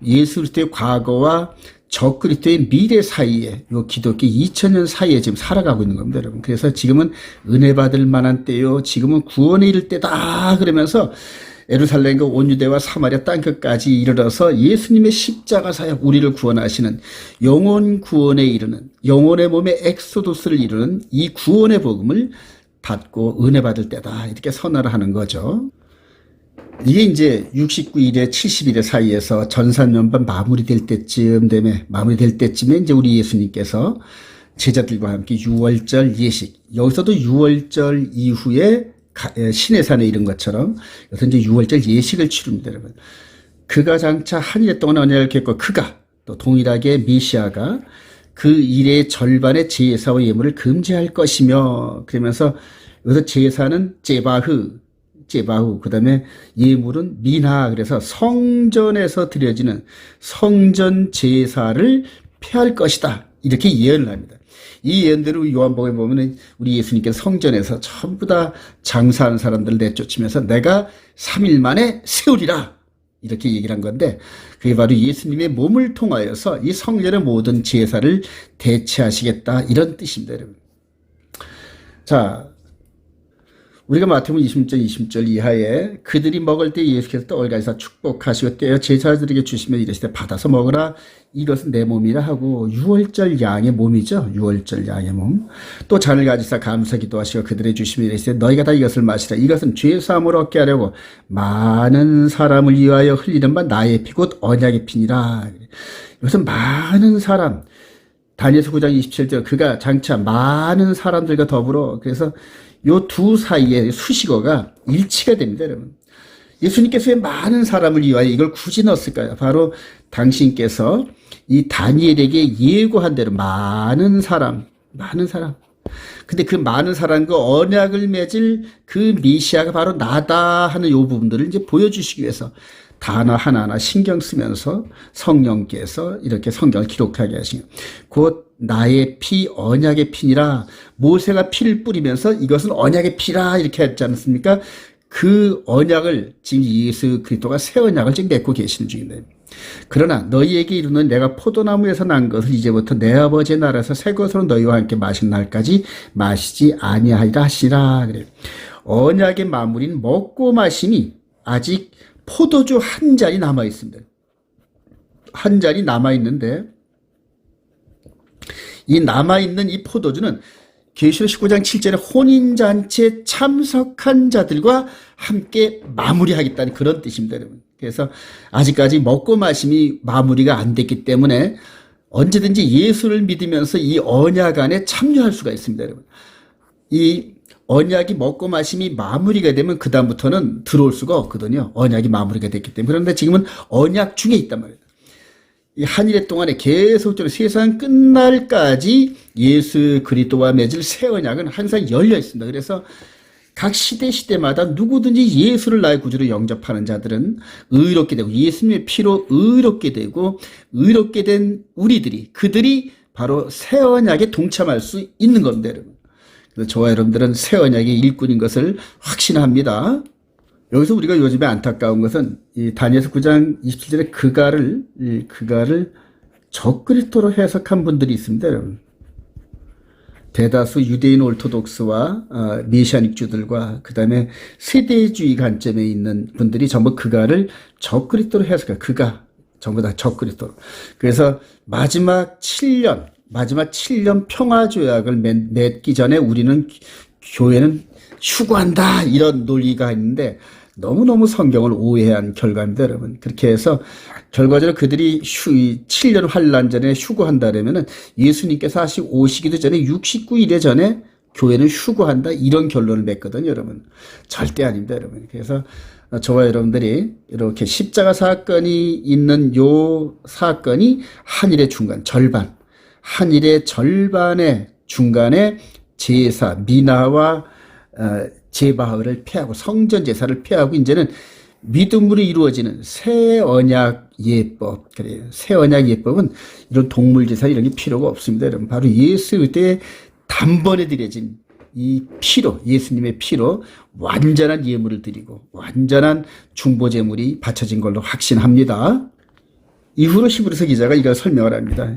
예수 그리스도의 과거와 적그리스도의 미래 사이에 요 기독교 2000년 사이에 지금 살아가고 있는 겁니다, 여러분. 그래서 지금은 은혜 받을 만한 때요. 지금은 구원에 이를 때다. 그러면서 예루살렘과 온 유대와 사마리아 땅끝까지 이르러서 예수님의 십자가 사역 우리를 구원하시는 영혼 구원에 이르는 영혼의 몸의 엑소도스를 이루는 이 구원의 복음을 받고 은혜 받을 때다. 이렇게 선언을 하는 거죠. 이게 이제 69일에 70일의 사이에서 전산년반 마무리될 때쯤에 이제 우리 예수님께서 제자들과 함께 유월절 예식, 여기서도 유월절 이후에 신의 산에 이른 것처럼 여기서 이제 유월절 예식을 치릅니다, 여러분. 그가 장차 한 일 동안 언약을 맺고 그가 또 동일하게 메시아가 그 일의 절반의 제사와 예물을 금지할 것이며 그러면서 여기서 제사는 제바흐 그 다음에 예물은 미나. 그래서 성전에서 드려지는 성전 제사를 폐할 것이다. 이렇게 예언을 합니다. 이 예언대로 요한복음에 보면 우리 예수님께서 성전에서 전부 다 장사하는 사람들을 내쫓으면서 내가 3일 만에 세우리라. 이렇게 얘기를 한 건데 그게 바로 예수님의 몸을 통하여서 이 성전의 모든 제사를 대체하시겠다. 이런 뜻입니다, 여러분. 자, 우리가 마태복음 20절 이하에 그들이 먹을 때 예수께서 떡을 가지사 축복하시고 떼어 제자들에게 주시며 이르시되 받아서 먹으라 이것은 내 몸이라 하고 유월절 양의 몸이죠. 유월절 양의 몸. 또 잔을 가지사 감사 기도하시고 그들에게 주시며 이르시되 너희가 다 이것을 마시라 이것은 죄 사함을 얻게 하려고 많은 사람을 위하여 흘리는 바 나의 피 곧 언약의 피니라. 이것은 많은 사람 다니엘서 9장 27절 그가 장차 많은 사람들과 더불어 그래서 요 두 사이에 수식어가 일치가 됩니다, 여러분. 예수님께서 왜 많은 사람을 위하여 이걸 굳이 넣었을까요? 바로 당신께서 이 다니엘에게 예고한 대로 많은 사람. 근데 그 많은 사람과 언약을 맺을 그 메시아가 바로 나다 하는 요 부분들을 이제 보여주시기 위해서 단어 하나하나 신경 쓰면서 성령께서 이렇게 성경을 기록하게 하시고 곧 나의 피 언약의 피니라 모세가 피를 뿌리면서 이것은 언약의 피라 이렇게 했지 않습니까? 그 언약을 지금 예수 그리스도가 새 언약을 지금 맺고 계시는 중인데 그러나 너희에게 이르는 내가 포도나무에서 난 것을 이제부터 내 아버지의 나라에서 새 것으로 너희와 함께 마신 날까지 마시지 아니하리라 하시라. 그래요. 언약의 마무리는 먹고 마심이 아직 포도주 한 잔이 남아 있습니다. 한 잔이 남아 있는데 이 남아 있는 이 포도주는 계시록 19장 7절에 혼인잔치에 참석한 자들과 함께 마무리하겠다는 그런 뜻입니다, 여러분. 그래서 아직까지 먹고 마심이 마무리가 안 됐기 때문에 언제든지 예수를 믿으면서 이 언약 안에 참여할 수가 있습니다, 여러분. 이 언약이 먹고 마심이 마무리가 되면 그다음부터는 들어올 수가 없거든요. 언약이 마무리가 됐기 때문에. 그런데 지금은 언약 중에 있단 말이에요. 이 한일의 동안에 계속적으로 세상 끝날까지 예수 그리스도와 맺을 새 언약은 항상 열려 있습니다. 그래서 각 시대마다 누구든지 예수를 나의 구주로 영접하는 자들은 의롭게 되고 예수님의 피로 의롭게 되고 의롭게 된 그들이 바로 새 언약에 동참할 수 있는 겁니다, 여러분. 그래서 저와 여러분들은 새 언약의 일꾼인 것을 확신합니다. 여기서 우리가 요즘에 안타까운 것은 이 다니엘서 9장 27절에 그가를 적그리스도로 해석한 분들이 있습니다, 여러분. 대다수 유대인 오르토독스와 메시아닉주들과 그다음에 세대주의 관점에 있는 분들이 전부 그가를 적그리스도로 해석해요. 그가 전부 다 적그리스도로. 그래서 마지막 7년 평화조약을 맺기 전에 우리는 교회는 휴거한다 이런 논리가 있는데 너무너무 성경을 오해한 결과입니다, 여러분. 그렇게 해서 결과적으로 그들이 7년 환란전에 휴거한다라면은 예수님께서 오시기도 전에 69일에 전에 교회는 휴거한다 이런 결론을 맺거든요, 여러분. 절대 아닙니다, 여러분. 그래서 저와 여러분들이 이렇게 십자가 사건이 있는 요 사건이 한일의 중간 절반, 한일의 절반의 중간에 제사 미나와 제바흐를 폐하고 성전 제사를 폐하고 이제는 믿음으로 이루어지는 새 언약 예법. 그래요. 새 언약 예법은 이런 동물 제사 이런 게 필요가 없습니다, 여러분. 바로 예수 그때에 단번에 드려진 이 피로, 예수님의 피로 완전한 예물을 드리고 완전한 중보 제물이 바쳐진 걸로 확신합니다. 이후로 히브리서 기자가 이걸 설명을 합니다.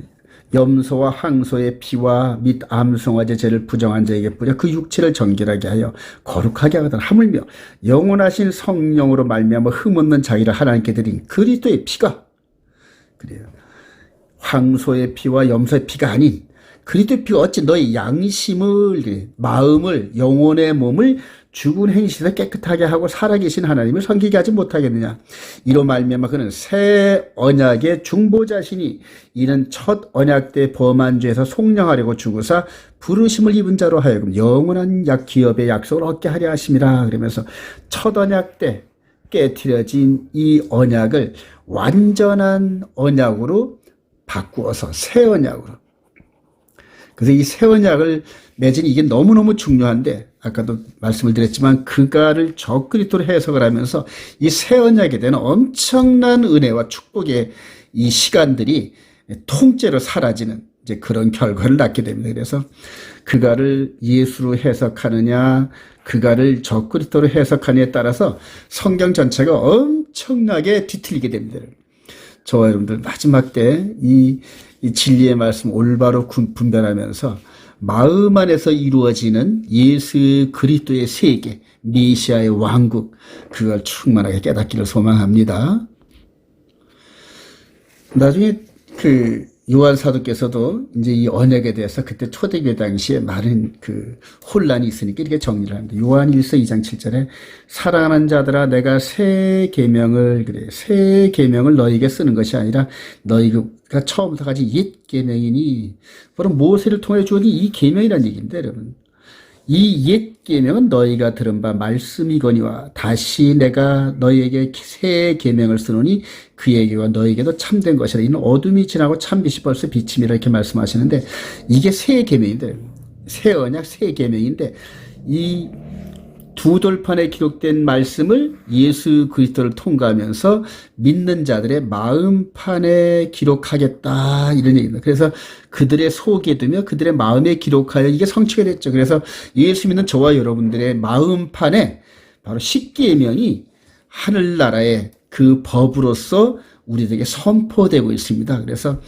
염소와 항소의 피와 및 암송아지 죄를 부정한 자에게 뿌려 그 육체를 정결하게 하여 거룩하게 하거든 하물며 영원하신 성령으로 말미암아 흠없는 자기를 하나님께 드린 그리스도의 피가 그래요. 황소의 피와 염소의 피가 아닌 그리스도의 피가 어찌 너의 양심을 마음을 영혼의 몸을 죽은 행실에서 깨끗하게 하고 살아계신 하나님을 섬기게 하지 못하겠느냐. 이로 말미암아 그는 새 언약의 중보자시니 이는 첫 언약 때 범한 죄에서 속량하려고 죽으사 부르심을 입은 자로 하여금 영원한 기업의 약속을 얻게 하려 하심이라. 그러면서 첫 언약 때 깨트려진 이 언약을 완전한 언약으로 바꾸어서 새 언약으로. 그래서 이 새 언약을 맺은 이게 너무너무 중요한데 아까도 말씀을 드렸지만 그가를 적그리스도로 해석을 하면서 이 새 언약에 대한 엄청난 은혜와 축복의 이 시간들이 통째로 사라지는 이제 그런 결과를 낳게 됩니다. 그래서 그가를 예수로 해석하느냐 그가를 적그리스도로 해석하느냐에 따라서 성경 전체가 엄청나게 뒤틀리게 됩니다. 저와 여러분들 마지막 때 이 진리의 말씀 올바로 분별하면서 마음 안에서 이루어지는 예수 그리스도의 세계, 메시아의 왕국, 그걸 충만하게 깨닫기를 소망합니다. 나중에 그 요한 사도께서도 이제 이 언약에 대해서 그때 초대교회 당시에 많은 그 혼란이 있으니까 이렇게 정리를 합니다. 요한 1서 2장 7절에 사랑하는 자들아 내가 새 계명을 그래 새 계명을 너희에게 쓰는 것이 아니라 너희가 처음부터 까지 옛 계명이니 바로 모세를 통해 주어진 이 계명이라는 얘기인데 여러분. 이 옛 계명은 너희가 들은 바 말씀이거니와 다시 내가 너희에게 새 계명을 쓰노니 그에게와 너희에게도 참된 것이라. 이는 어둠이 지나고 참빛이 벌써 비침이라 이렇게 말씀하시는데 이게 새 계명인데 새 언약 새 계명인데 이 두 돌판에 기록된 말씀을 예수 그리스도를 통과하면서 믿는 자들의 마음판에 기록하겠다 이런 얘기입니다. 그래서 그들의 속에 두며 그들의 마음에 기록하여 이게 성취가 됐죠. 그래서 예수 믿는 저와 여러분들의 마음판에 바로 십계명이 하늘나라의 그 법으로서 우리들에게 선포되고 있습니다. 그래서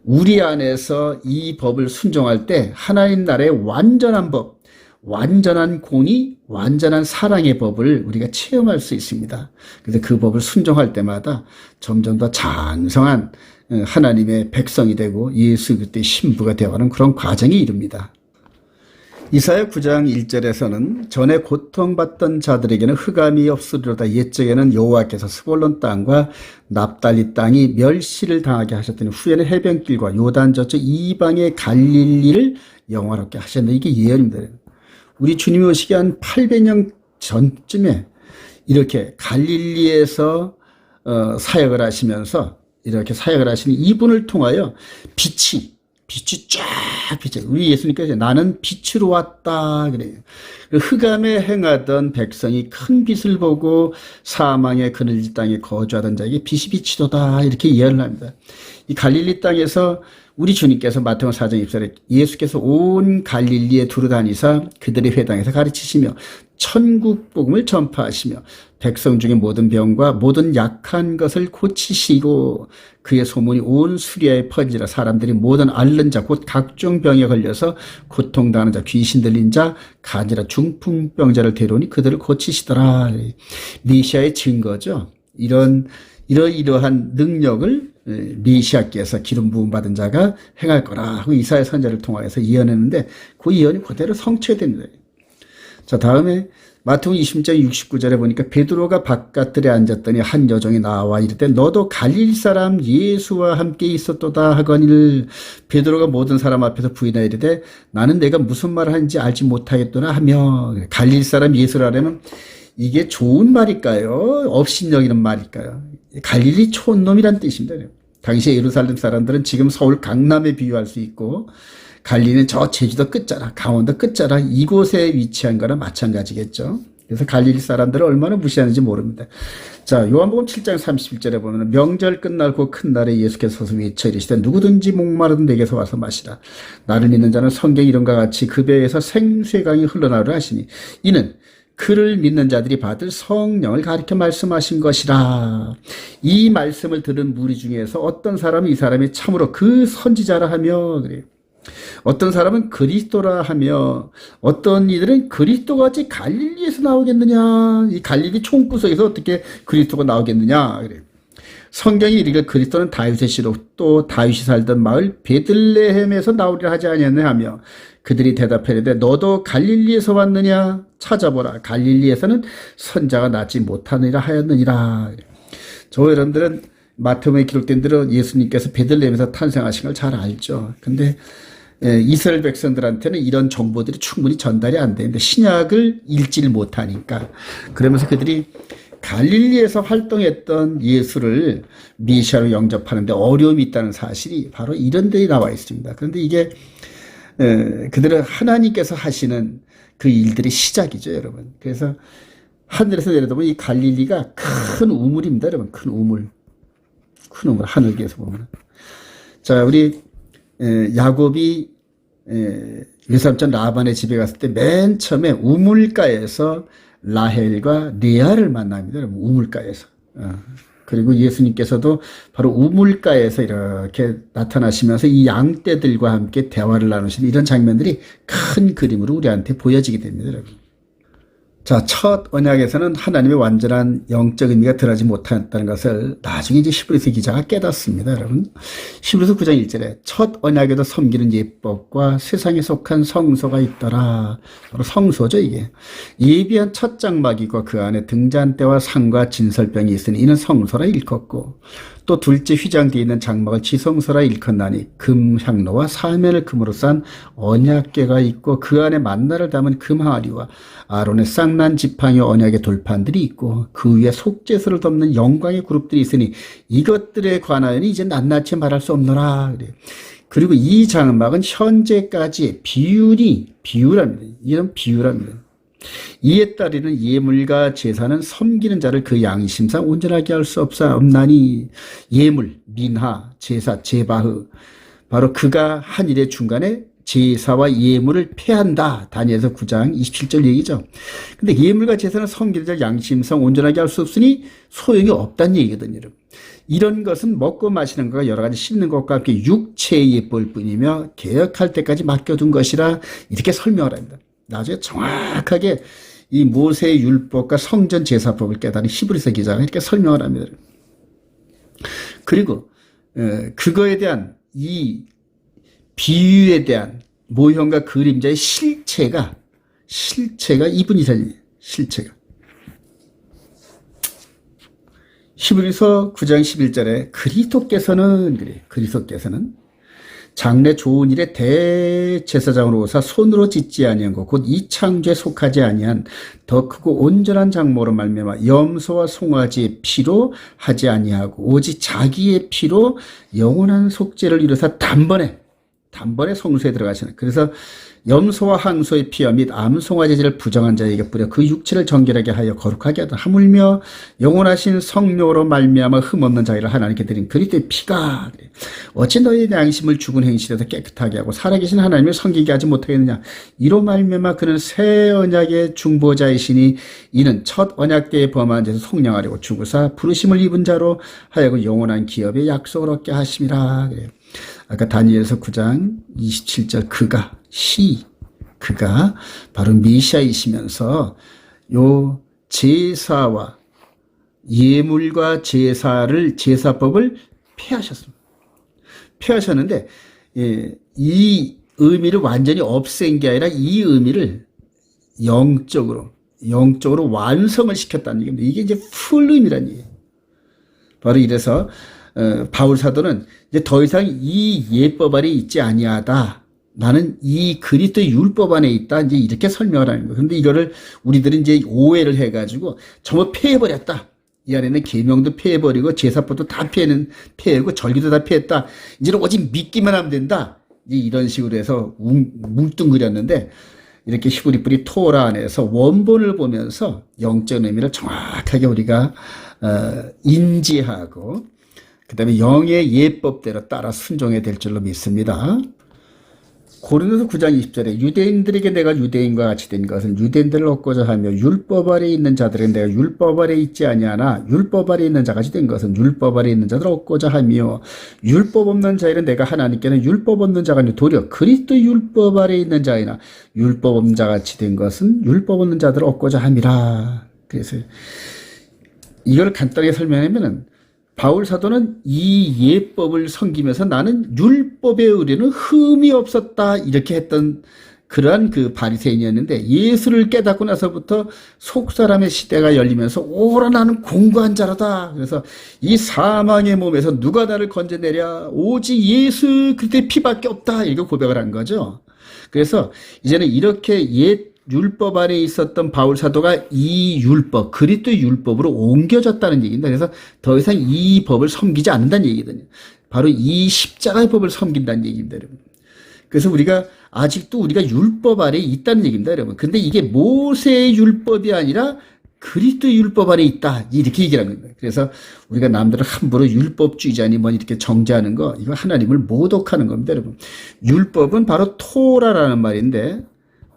우리 안에서 이 법을 순종할 때 하나님 나라의 완전한 법, 완전한 공의, 완전한 사랑의 법을 우리가 체험할 수 있습니다. 그래서 그 법을 순종할 때마다 점점 더 장성한 하나님의 백성이 되고 예수 그리스도의 신부가 되어가는 그런 과정에 이릅니다. 이사야 9장 1절에서는 전에 고통받던 자들에게는 흑암이 없으리로다. 옛적에는 여호와께서 스볼론 땅과 납달리 땅이 멸시를 당하게 하셨더니 후에는 해변길과 요단 저쪽 이방의 갈릴리를 영화롭게 하셨는데 이게 예언입니다. 우리 주님이 오시기 한 800년 전쯤에 이렇게 갈릴리에서 사역을 하시면서 이렇게 사역을 하시는 이분을 통하여 빛이 쫙 비쳐. 우리 예수님께서 나는 빛으로 왔다 그래요. 흑암에 행하던 백성이 큰 빛을 보고 사망의 그늘진 땅에 거주하던 자에게 빛이 비치도다 이렇게 예언을 합니다. 이 갈릴리 땅에서 우리 주님께서 마태복음 4장 20절에 예수께서 온 갈릴리에 두루다니사 그들의 회당에서 가르치시며 천국 복음을 전파하시며 백성 중에 모든 병과 모든 약한 것을 고치시고 그의 소문이 온 수리아에 퍼지라. 사람들이 모든 앓는 자 곧 각종 병에 걸려서 고통당하는 자 귀신 들린 자 간이라 중풍병자를 데려오니 그들을 고치시더라. 메시아의 증거죠. 이러한 능력을 메시아께서 기름 부음 받은 자가 행할 거라 하고 이사야 선지자를 통하여서 예언했는데 그 예언이 그대로 성취됩니다. 자, 다음에 마태복음 20장 69절에 보니까 베드로가 바깥들에 앉았더니 한 여종이 나와 이르되 너도 갈릴리 사람 예수와 함께 있었도다 하거니를. 베드로가 모든 사람 앞에서 부인하여 이르되 나는 내가 무슨 말을 하는지 알지 못하겠도나 하며. 갈릴리 사람 예수라면 이게 좋은 말일까요? 업신여기는 말일까요? 갈릴리 촌놈이란 뜻입니다. 당시에 예루살렘 사람들은 지금 서울 강남에 비유할 수 있고 갈릴리는 저 제주도 끝자락, 강원도 끝자락 이곳에 위치한 거나 마찬가지겠죠. 그래서 갈릴리 사람들을 얼마나 무시하는지 모릅니다. 자, 요한복음 7장 31절에 보면 명절 끝날 그 큰 날에 예수께서 서서 외쳐 이르시되 누구든지 목마르든 내게서 와서 마시라. 나를 믿는 자는 성경 이름과 같이 그 배에서 생수의 강이 흘러나오라 하시니 이는 그를 믿는 자들이 받을 성령을 가리켜 말씀하신 것이라. 이 말씀을 들은 무리 중에서 어떤 사람은 이 사람이 참으로 그 선지자라 하며 그래요. 어떤 사람은 그리스도라 하며 어떤 이들은 그리스도같이 갈릴리에서 나오겠느냐. 이 갈릴리 총구석에서 어떻게 그리스도가 나오겠느냐. 그래요. 성경이 이르기를 그리스도는 다윗의 씨로 또 다윗이 살던 마을 베들레헴에서 나오리라 하지 아니하느냐 하며 그들이 대답하되 너도 갈릴리에서 왔느냐 찾아보라. 갈릴리에서는 선자가 낫지 못하느니라 하였느니라. 저 여러분들은 마태복음에 기록된 대로 예수님께서 베들레헴에서 탄생하신 걸 잘 알죠. 근데 이스라엘 백성들한테는 이런 정보들이 충분히 전달이 안 되는데 신약을 읽지를 못하니까 그러면서 그들이 갈릴리에서 활동했던 예수를 메시아로 영접하는데 어려움이 있다는 사실이 바로 이런 데에 나와 있습니다. 그런데 이게 그들은 하나님께서 하시는 그 일들의 시작이죠, 여러분. 그래서 하늘에서 내려다보면 이 갈릴리가 큰 우물입니다, 여러분. 큰 우물, 하늘에서 보면. 자, 우리 야곱이 외삼촌 라반의 집에 갔을 때 맨 처음에 우물가에서 라헬과 레아를 만납니다. 여러분, 우물가에서. 그리고 예수님께서도 바로 우물가에서 이렇게 나타나시면서 이 양떼들과 함께 대화를 나누시는 이런 장면들이 큰 그림으로 우리한테 보여지게 됩니다, 여러분. 자, 첫 언약에서는 하나님의 완전한 영적 의미가 드러나지 못했다는 것을 나중에 이제 히브리서 기자가 깨닫습니다, 여러분. 히브리서 9장 1절에 첫 언약에도 섬기는 예법과 세상에 속한 성소가 있더라. 바로 성소죠, 이게. 예비한 첫 장막이고 그 안에 등잔대와 상과 진설병이 있으니 이는 성소라 일컫고, 또 둘째 휘장되어 있는 장막을 지성소라 일컫나니 금 향로와 사면을 금으로 싼 언약궤가 있고 그 안에 만나를 담은 금 항아리와 아론의 쌍난 지팡이 언약의 돌판들이 있고 그 위에 속죄소를 덮는 영광의 그룹들이 있으니 이것들에 관하여는 이제 낱낱이 말할 수 없노라. 그리고 이 장막은 현재까지 비유랍니다. 이런 비유랍니다. 이에 따르는 예물과 제사는 섬기는 자를 그 양심상 온전하게 할 수 없나니 예물, 민하, 제사, 제바흐 바로 그가 한 일의 중간에 제사와 예물을 폐한다. 다니엘서 9장 27절 얘기죠. 근데 예물과 제사는 섬기는 자를 양심상 온전하게 할 수 없으니 소용이 없다는 얘기거든요, 여러분. 이런 것은 먹고 마시는 것과 여러 가지 씹는 것과 함께 육체의 예법일 뿐이며 개혁할 때까지 맡겨둔 것이라 이렇게 설명을 합니다. 나중에 정확하게 이 모세의 율법과 성전 제사법을 깨달은 히브리서 기자가 이렇게 설명을 합니다. 그리고 그거에 대한 이 비유에 대한 모형과 그림자의 실체가 이분이잖아요. 실체가. 히브리서 9장 11절에 그리스도께서는 장래 좋은 일에 대제사장으로 오사 손으로 짓지 아니한 것 곧 이 창조에 속하지 아니한 더 크고 온전한 장모로 말미암아 염소와 송아지의 피로 하지 아니하고 오직 자기의 피로 영원한 속죄를 이루사 단번에 성소에 들어가시는. 그래서 염소와 항소의 피와 및 암송아지를 부정한 자에게 뿌려 그 육체를 정결하게 하여 거룩하게 하다. 하물며 영원하신 성령으로 말미암아 흠없는 자기를 하나님께 드린 그리스도의 피가 어찌 너희의 양심을 죽은 행실에서 깨끗하게 하고 살아계신 하나님을 섬기게 하지 못하겠느냐. 이로 말미암아 그는 새 언약의 중보자이시니 이는 첫 언약 때에 범한 죄에서 속량하려고 죽으사 부르심을 입은 자로 하여금 영원한 기업의 약속을 얻게 하심이라. 그래요. 아까 다니엘서 9장 27절 그가 바로 메시아이시면서 요 제사와 예물과 제사법을 폐하셨는데 이 의미를 완전히 없앤 게 아니라 이 의미를 영적으로 완성을 시켰다는 얘기입니다. 이게 이제 풀 의미라는 얘기예요. 바로 이래서 바울 사도는 이제 더 이상 이 예법 안에 있지 아니하다. 나는 이 그리스도의 율법 안에 있다. 이제 이렇게 설명을 하는 거예요. 그런데 이거를 우리들은 이제 오해를 해가지고 전부 폐해버렸다. 이 안에는 계명도 폐해버리고 제사법도 다 폐하고 절기도 다 폐했다. 이제는 오직 믿기만 하면 된다. 이제 이런 식으로 해서 뭉뚱그렸는데 이렇게 히브리 뿌리 토라 안에서 원본을 보면서 영적 의미를 정확하게 우리가 인지하고 그 다음에 영의 예법대로 따라 순종해야 될 줄로 믿습니다. 고린도서 9장 20절에 유대인들에게 내가 유대인과 같이 된 것은 유대인들을 얻고자 하며 율법 아래 있는 자들에게 내가 율법 아래 있지 아니하나 율법 아래 있는 자같이 된 것은 율법 아래 있는 자들을 얻고자 하며 율법 없는 자에는 내가 하나님께는 율법 없는 자가 아니라 도리어 그리스도 율법 아래 있는 자이나 율법 없는 자같이 된 것은 율법 없는 자들을 얻고자 함이라. 그래서 이걸 간단하게 설명하면은 바울 사도는 이 예법을 섬기면서 나는 율법의 의뢰는 흠이 없었다 이렇게 했던 그러한 그 바리새인이었는데 예수를 깨닫고 나서부터 속사람의 시대가 열리면서 오라 나는 공고한 자라다. 그래서 이 사망의 몸에서 누가 나를 건져내랴 오직 예수 그리스도의 피밖에 없다 이렇게 고백을 한 거죠. 그래서 이제는 이렇게 옛 율법 안에 있었던 바울 사도가 이 율법, 그리스도의 율법으로 옮겨졌다는 얘기입니다. 그래서 더 이상 이 법을 섬기지 않는다는 얘기거든요. 바로 이 십자가의 법을 섬긴다는 얘기입니다, 여러분. 그래서 아직도 우리가 율법 아래 있다는 얘기입니다, 여러분. 근데 이게 모세의 율법이 아니라 그리스도의 율법 안에 있다. 이렇게 얘기를 하는 거예요. 그래서 우리가 남들을 함부로 율법주의자니 뭐 이렇게 정죄하는 거, 이거 하나님을 모독하는 겁니다, 여러분. 율법은 바로 토라라는 말인데,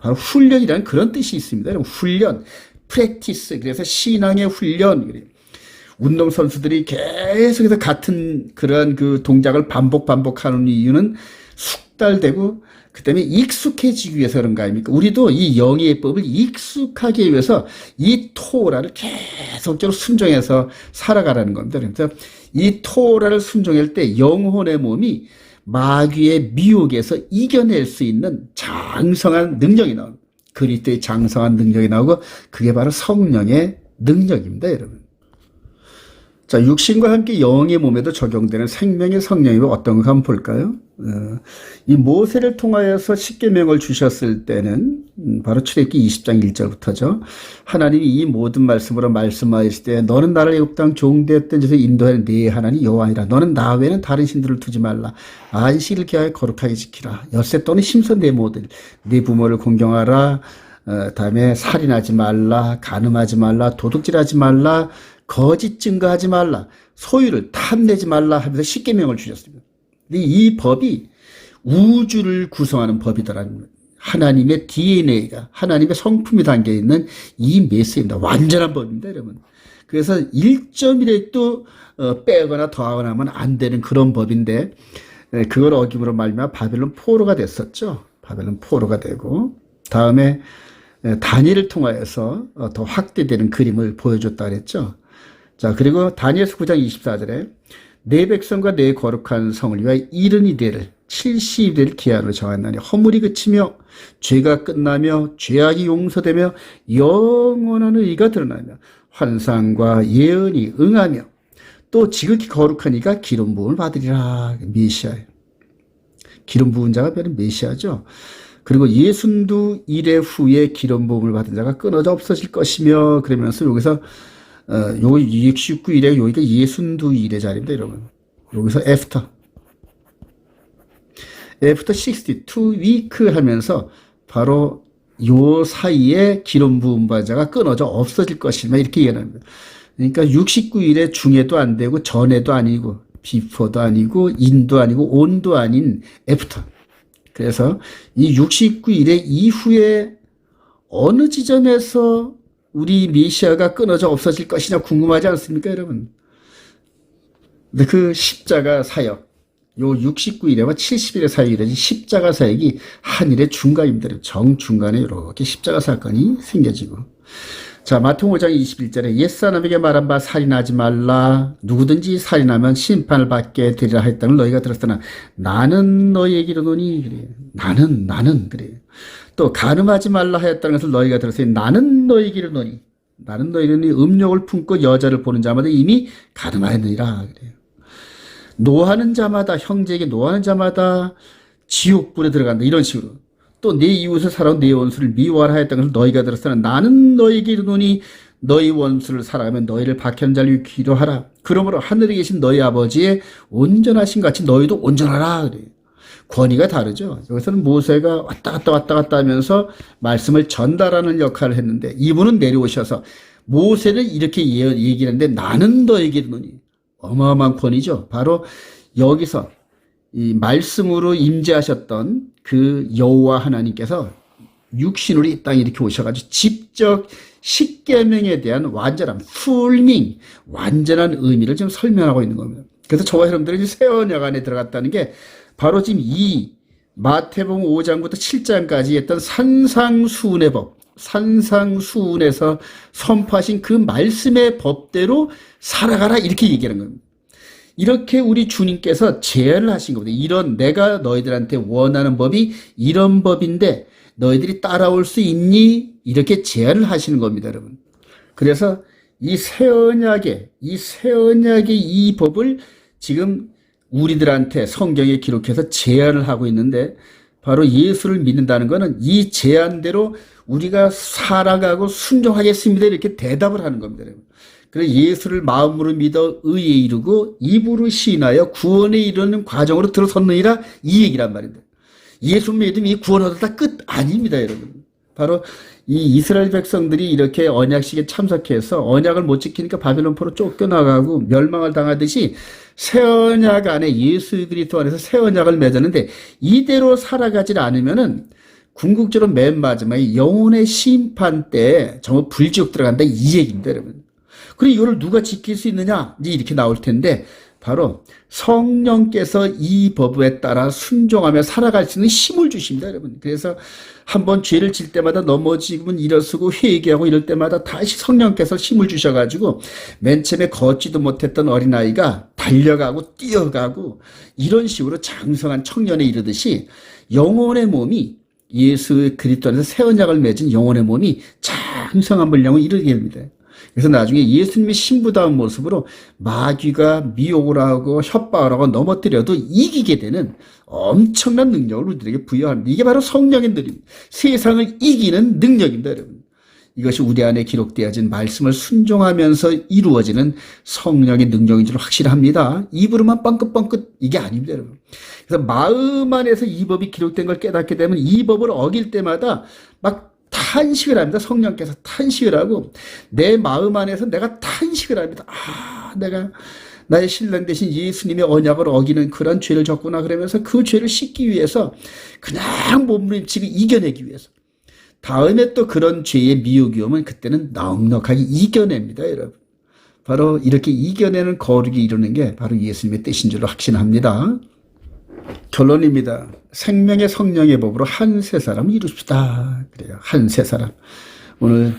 바로 훈련이라는 그런 뜻이 있습니다. 훈련, 프랙티스. 그래서 신앙의 훈련. 운동선수들이 계속해서 같은 그러한 그 동작을 반복하는 이유는 숙달되고 그다음에 익숙해지기 위해서 그런 거 아닙니까? 우리도 이 영예법을 익숙하게 위해서 이 토라를 계속적으로 순종해서 살아가라는 겁니다. 그래서 이 토라를 순종할 때 영혼의 몸이 마귀의 미혹에서 이겨낼 수 있는 장성한 능력이 나옵니다. 그리스도의 장성한 능력이 나오고 그게 바로 성령의 능력입니다, 여러분. 자, 육신과 함께 영의 몸에도 적용되는 생명의 성령이 어떤 거 한번 볼까요? 이 모세를 통하여서 십계명을 주셨을 때는 바로 출애굽기 20장 1절부터죠. 하나님이 이 모든 말씀으로 말씀하실 때 너는 나를 애굽 땅 종되었던 데서 인도하는 네 하나님 여호와니라. 너는 나 외에는 다른 신들을 두지 말라. 안식일을 기하여 거룩하게 지키라. 엿새 또는 심선 내 모든 네 부모를 공경하라. 다음에 살인하지 말라. 간음하지 말라. 도둑질하지 말라. 거짓 증거하지 말라. 소유를 탐내지 말라 하면서 십계명을 주셨습니다. 근데 이 법이 우주를 구성하는 법이더라는 하나님의 DNA가 하나님의 성품이 담겨있는 이 메시지입니다. 완전한 법입니다, 여러분. 그래서 1.1획도 빼거나 더하거나 하면 안 되는 그런 법인데 그걸 어김으로 말미암아 바벨론 포로가 됐었죠. 바벨론 포로가 되고 다음에 다니엘을 통하여서 더 확대되는 그림을 보여줬다 그랬죠. 자, 그리고 다니엘서 9장 24절에 내 백성과 내 거룩한 성을 위하여 이른 이대를 70일을 기한으로 정하나니 허물이 그치며 죄가 끝나며 죄악이 용서되며 영원한 의가 드러나며 환상과 예언이 응하며 또 지극히 거룩한 이가 기름 부음을 받으리라. 메시아예요. 기름 부은 자가 바로 메시아죠. 그리고 62일의 후에 기름 부음을 받은 자가 끊어져 없어질 것이며 그러면서 여기서 요 69일에 여기가 62일의 자리입니다, 여러분. 여기서 after 62 week 하면서 바로 요 사이에 기름 부음 받은 자가 끊어져 없어질 것이며 이렇게 얘기합니다. 그러니까 69일에 중에도 안 되고 전에도 아니고 before도 아니고 in도 아니고 on도 아닌 after. 그래서 이 69일의 이후에 어느 지점에서 우리 메시아가 끊어져 없어질 것이냐 궁금하지 않습니까, 여러분? 근데 그 십자가 사역, 요 69일에와 70일의 사역이 이루어진 십자가 사역이 한일의 중간입니다. 정중간에 이렇게 십자가 사건이 생겨지고. 자, 마태복음 5장 21절에 옛사람에게 말한 바 살인하지 말라. 누구든지 살인하면 심판을 받게 되리라 했다는 너희가 들었으나 나는 너희에게 이르노니 그래요. 나는 그래요. 또 간음하지 말라 하였다는 것을 너희가 들었으니 나는 너희에게 이르노니 나는 너희에게 이르노니 음욕을 품고 여자를 보는 자마다 이미 간음하였느니라 그래요. 노하는 자마다 형제에게 노하는 자마다 지옥불에 들어간다 이런 식으로. 또 내 이웃을 사랑하고 내 원수를 미워하라 했다는 것을 너희가 들었으나 나는 너희에게 이르노니 너희 원수를 사랑하면 너희를 박해하는 자를 기도하라. 그러므로 하늘에 계신 너희 아버지의 온전하신 같이 너희도 온전하라 그래요. 권위가 다르죠. 여기서는 모세가 왔다 갔다 하면서 말씀을 전달하는 역할을 했는데 이분은 내려오셔서 모세를 이렇게 얘기를 했는데 나는 너에게 이르노니 어마어마한 권위죠. 바로 여기서 이 말씀으로 임재하셨던 그 여호와 하나님께서 육신으로 이 땅에 이렇게 오셔가지고 직접 십계명에 대한 완전한 풀밍, 완전한 의미를 지금 설명하고 있는 겁니다. 그래서 저와 여러분들이 새 언약 안에 들어갔다는 게 바로 지금 이 마태복음 5장부터 7장까지 했던 산상수훈의 법, 산상수훈에서 선포하신 그 말씀의 법대로 살아가라 이렇게 얘기하는 겁니다. 이렇게 우리 주님께서 제안을 하신 겁니다. 이런 내가 너희들한테 원하는 법이 이런 법인데 너희들이 따라올 수 있니? 이렇게 제안을 하시는 겁니다, 여러분. 그래서 이 새 언약의 이 법을 지금 우리들한테 성경에 기록해서 제안을 하고 있는데 바로 예수를 믿는다는 것은 이 제안대로 우리가 살아가고 순종하겠습니다. 이렇게 대답을 하는 겁니다, 여러분. 그래서 예수를 마음으로 믿어 의에 이르고 입으로 시인하여 구원에 이르는 과정으로 들어섰느니라 이 얘기란 말인데 예수 믿음이 구원 얻었다 끝 아닙니다, 여러분. 바로 이 이스라엘 백성들이 이렇게 언약식에 참석해서 언약을 못 지키니까 바벨론 포로 쫓겨나가고 멸망을 당하듯이 새 언약 안에 예수 그리스도 안에서 새 언약을 맺었는데 이대로 살아가지 않으면은 궁극적으로 맨 마지막에 영혼의 심판 때 정말 불지옥 들어간다 이 얘기입니다, 여러분. 그리고 이거를 누가 지킬 수 있느냐? 이제 이렇게 나올 텐데 바로 성령께서 이 법에 따라 순종하며 살아갈 수 있는 힘을 주십니다, 여러분. 그래서 한번 죄를 질 때마다 넘어지면 일어서고 회개하고 이럴 때마다 다시 성령께서 힘을 주셔가지고 맨 처음에 걷지도 못했던 어린아이가 달려가고 뛰어가고 이런 식으로 장성한 청년에 이르듯이 영혼의 몸이 예수 그리스도 안에서 새 언약을 맺은 영혼의 몸이 장성한 분량을 이루게 됩니다. 그래서 나중에 예수님의 신부다운 모습으로 마귀가 미혹을 하고 협박을 하고 넘어뜨려도 이기게 되는 엄청난 능력을 우리들에게 부여합니다. 이게 바로 성령의 능력입니다. 세상을 이기는 능력입니다, 여러분. 이것이 우리 안에 기록되어진 말씀을 순종하면서 이루어지는 성령의 능력인 줄 확실합니다. 입으로만 뻥긋뻥긋 이게 아닙니다, 여러분. 그래서 마음 안에서 이 법이 기록된 걸 깨닫게 되면 이 법을 어길 때마다 막 탄식을 합니다. 성령께서 탄식을 하고 내 마음 안에서 내가 탄식을 합니다. 내가 나의 신랑 되신 예수님의 언약을 어기는 그런 죄를 졌구나. 그러면서 그 죄를 씻기 위해서 그냥 몸부림치고 이겨내기 위해서 다음에 또 그런 죄의 미혹이 오면 그때는 넉넉하게 이겨냅니다, 여러분. 바로 이렇게 이겨내는 거룩이 이루는 게 바로 예수님의 뜻인 줄로 확신합니다. 결론입니다. 생명의 성령의 법으로 한 세 사람을 이룹시다. 그래요. 한 세 사람. 오늘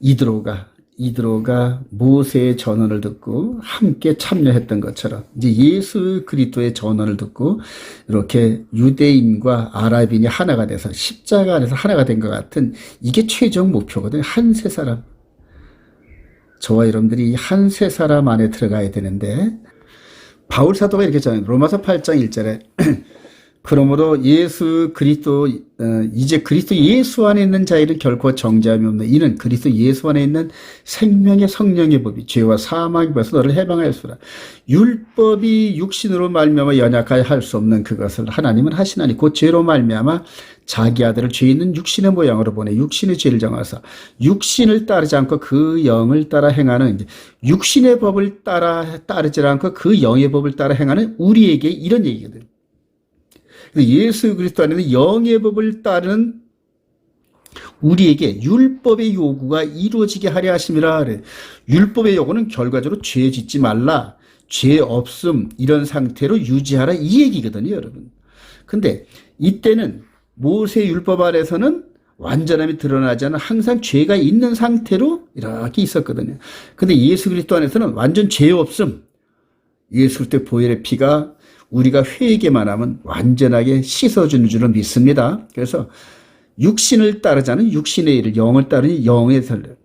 이드로가 모세의 전언을 듣고 함께 참여했던 것처럼 이제 예수 그리스도의 전언을 듣고 이렇게 유대인과 아랍인이 하나가 돼서 십자가 안에서 하나가 된 것 같은 이게 최종 목표거든요. 한 세 사람. 저와 여러분들이 한 세 사람 안에 들어가야 되는데 바울 사도가 이렇게 했잖아요. 로마서 8장 1절에 그러므로 예수 그리스도 이제 그리스도 예수 안에 있는 자에는 결코 정죄함이 없는 이는 그리스도 예수 안에 있는 생명의 성령의 법이 죄와 사망의 법에서 너를 해방하였으라. 율법이 육신으로 말미암아 연약하여 할 수 없는 그것을 하나님은 하시나니 곧 죄로 말미암아 자기 아들을 죄 있는 육신의 모양으로 보내 육신의 죄를 정하사 육신을 따르지 않고 그 영을 따라 행하는 육신의 법을 따르지 않고 그 영의 법을 따라 행하는 우리에게 이런 얘기거든요. 예수 그리스도 안에는 영의 법을 따르는 우리에게 율법의 요구가 이루어지게 하려 하심이라. 그래. 율법의 요구는 결과적으로 죄 짓지 말라, 죄 없음 이런 상태로 유지하라 이 얘기거든요, 여러분. 근데 이때는 모세 율법 아래서는 완전함이 드러나지 않은 항상 죄가 있는 상태로 이렇게 있었거든요. 근데 예수 그리스도 안에서는 완전 죄 없음. 예수 그리스도의 보혈의 피가 우리가 회개만 하면 완전하게 씻어주는 줄로 믿습니다. 그래서 육신을 따르자는 육신의 일을, 영을 따르니 영의 설.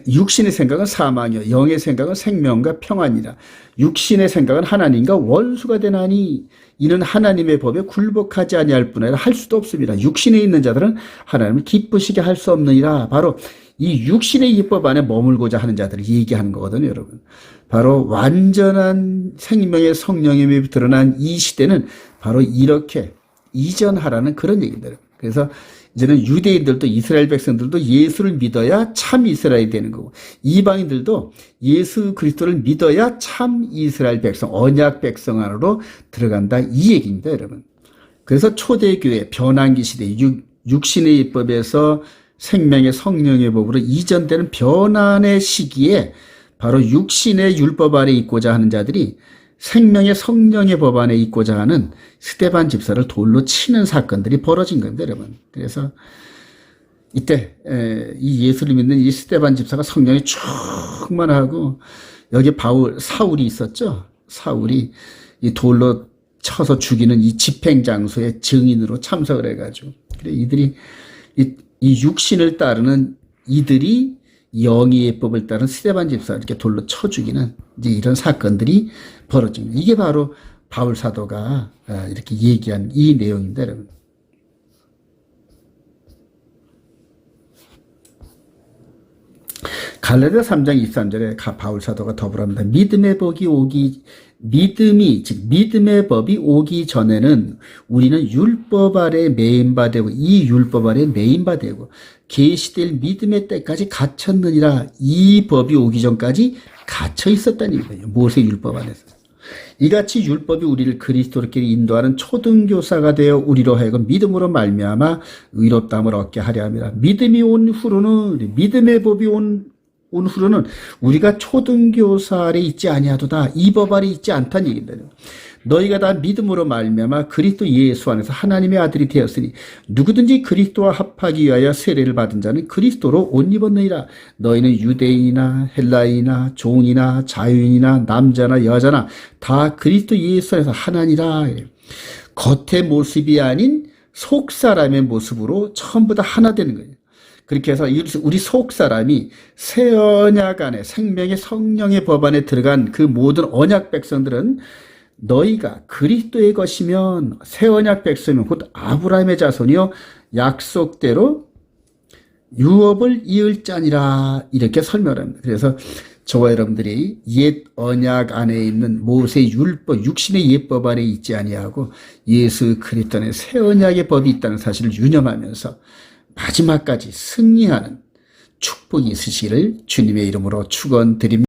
육신의 생각은 사망이요 영의 생각은 생명과 평안이라. 육신의 생각은 하나님과 원수가 되나니 이는 하나님의 법에 굴복하지 아니할 뿐 아니라 할 수도 없습니다. 육신에 있는 자들은 하나님을 기쁘시게 할 수 없느니라. 바로 이 육신의 율법 안에 머물고자 하는 자들을 얘기하는 거거든요, 여러분. 바로 완전한 생명의 성령의 법이 드러난 이 시대는 바로 이렇게 이전하라는 그런 얘기입니다. 그래서 이제는 유대인들도 이스라엘 백성들도 예수를 믿어야 참 이스라엘이 되는 거고 이방인들도 예수 그리스도를 믿어야 참 이스라엘 백성, 언약 백성 안으로 들어간다 이 얘기입니다, 여러분. 그래서 초대교회 변환기 시대 육신의 율법에서 생명의 성령의 법으로 이전되는 변환의 시기에 바로 육신의 율법 아래 있고자 하는 자들이 생명의 성령의 법 안에 있고자 하는 스데반 집사를 돌로 치는 사건들이 벌어진 겁니다, 여러분. 그래서 이때 이 예수를 믿는 이 스데반 집사가 성령이 충만하고 여기 사울이 있었죠. 사울이 이 돌로 쳐서 죽이는 이 집행 장소의 증인으로 참석을 해가지고 그래 이들이 이 육신을 따르는 이들이 영의 예법을 따른 스데반 집사 이렇게 돌로 쳐 죽이는 이제 이런 사건들이 벌어집니다. 이게 바로 바울 사도가 이렇게 얘기한 이 내용입니다, 여러분. 갈라디아 3장 23절에 바울 사도가 더불어합니다. 믿음의 법이 오기 전에는 우리는 율법 아래 매인바 되고 이 율법 아래 매인바 되고 계시될 믿음의 때까지 갇혔느니라. 이 법이 오기 전까지 갇혀 있었다는 얘기예요. 모세 율법 안에서. 이같이 율법이 우리를 그리스도께 인도하는 초등교사가 되어 우리로 하여금 믿음으로 말미암아 의롭다함을 얻게 하려 함이라. 믿음이 온 후로는 믿음의 법이 온 온 후로는 우리가 초등교살에 있지 아니하도다. 이 법 아래 있지 않다는 얘기입니다. 너희가 다 믿음으로 말미암아 그리스도 예수 안에서 하나님의 아들이 되었으니 누구든지 그리스도와 합하기 위하여 세례를 받은 자는 그리스도로 옷 입었느니라. 너희는 유대인이나 헬라인이나 종이나 자유인이나 남자나 여자나 다 그리스도 예수 안에서 하나니라. 겉의 모습이 아닌 속 사람의 모습으로 전부 다 하나 되는 거예요. 그렇게 해서 우리 속 사람이 새 언약 안에 생명의 성령의 법 안에 들어간 그 모든 언약 백성들은 너희가 그리스도의 것이면 새 언약 백성이면 곧 아브라함의 자손이요 약속대로 유업을 이을 자니라 이렇게 설명합니다. 그래서 저와 여러분들이 옛 언약 안에 있는 모세의 율법, 육신의 예법 안에 있지 아니하고 예수 그리스도 안에 새 언약의 법이 있다는 사실을 유념하면서 마지막까지 승리하는 축복이 있으시기를 주님의 이름으로 축원드립니다.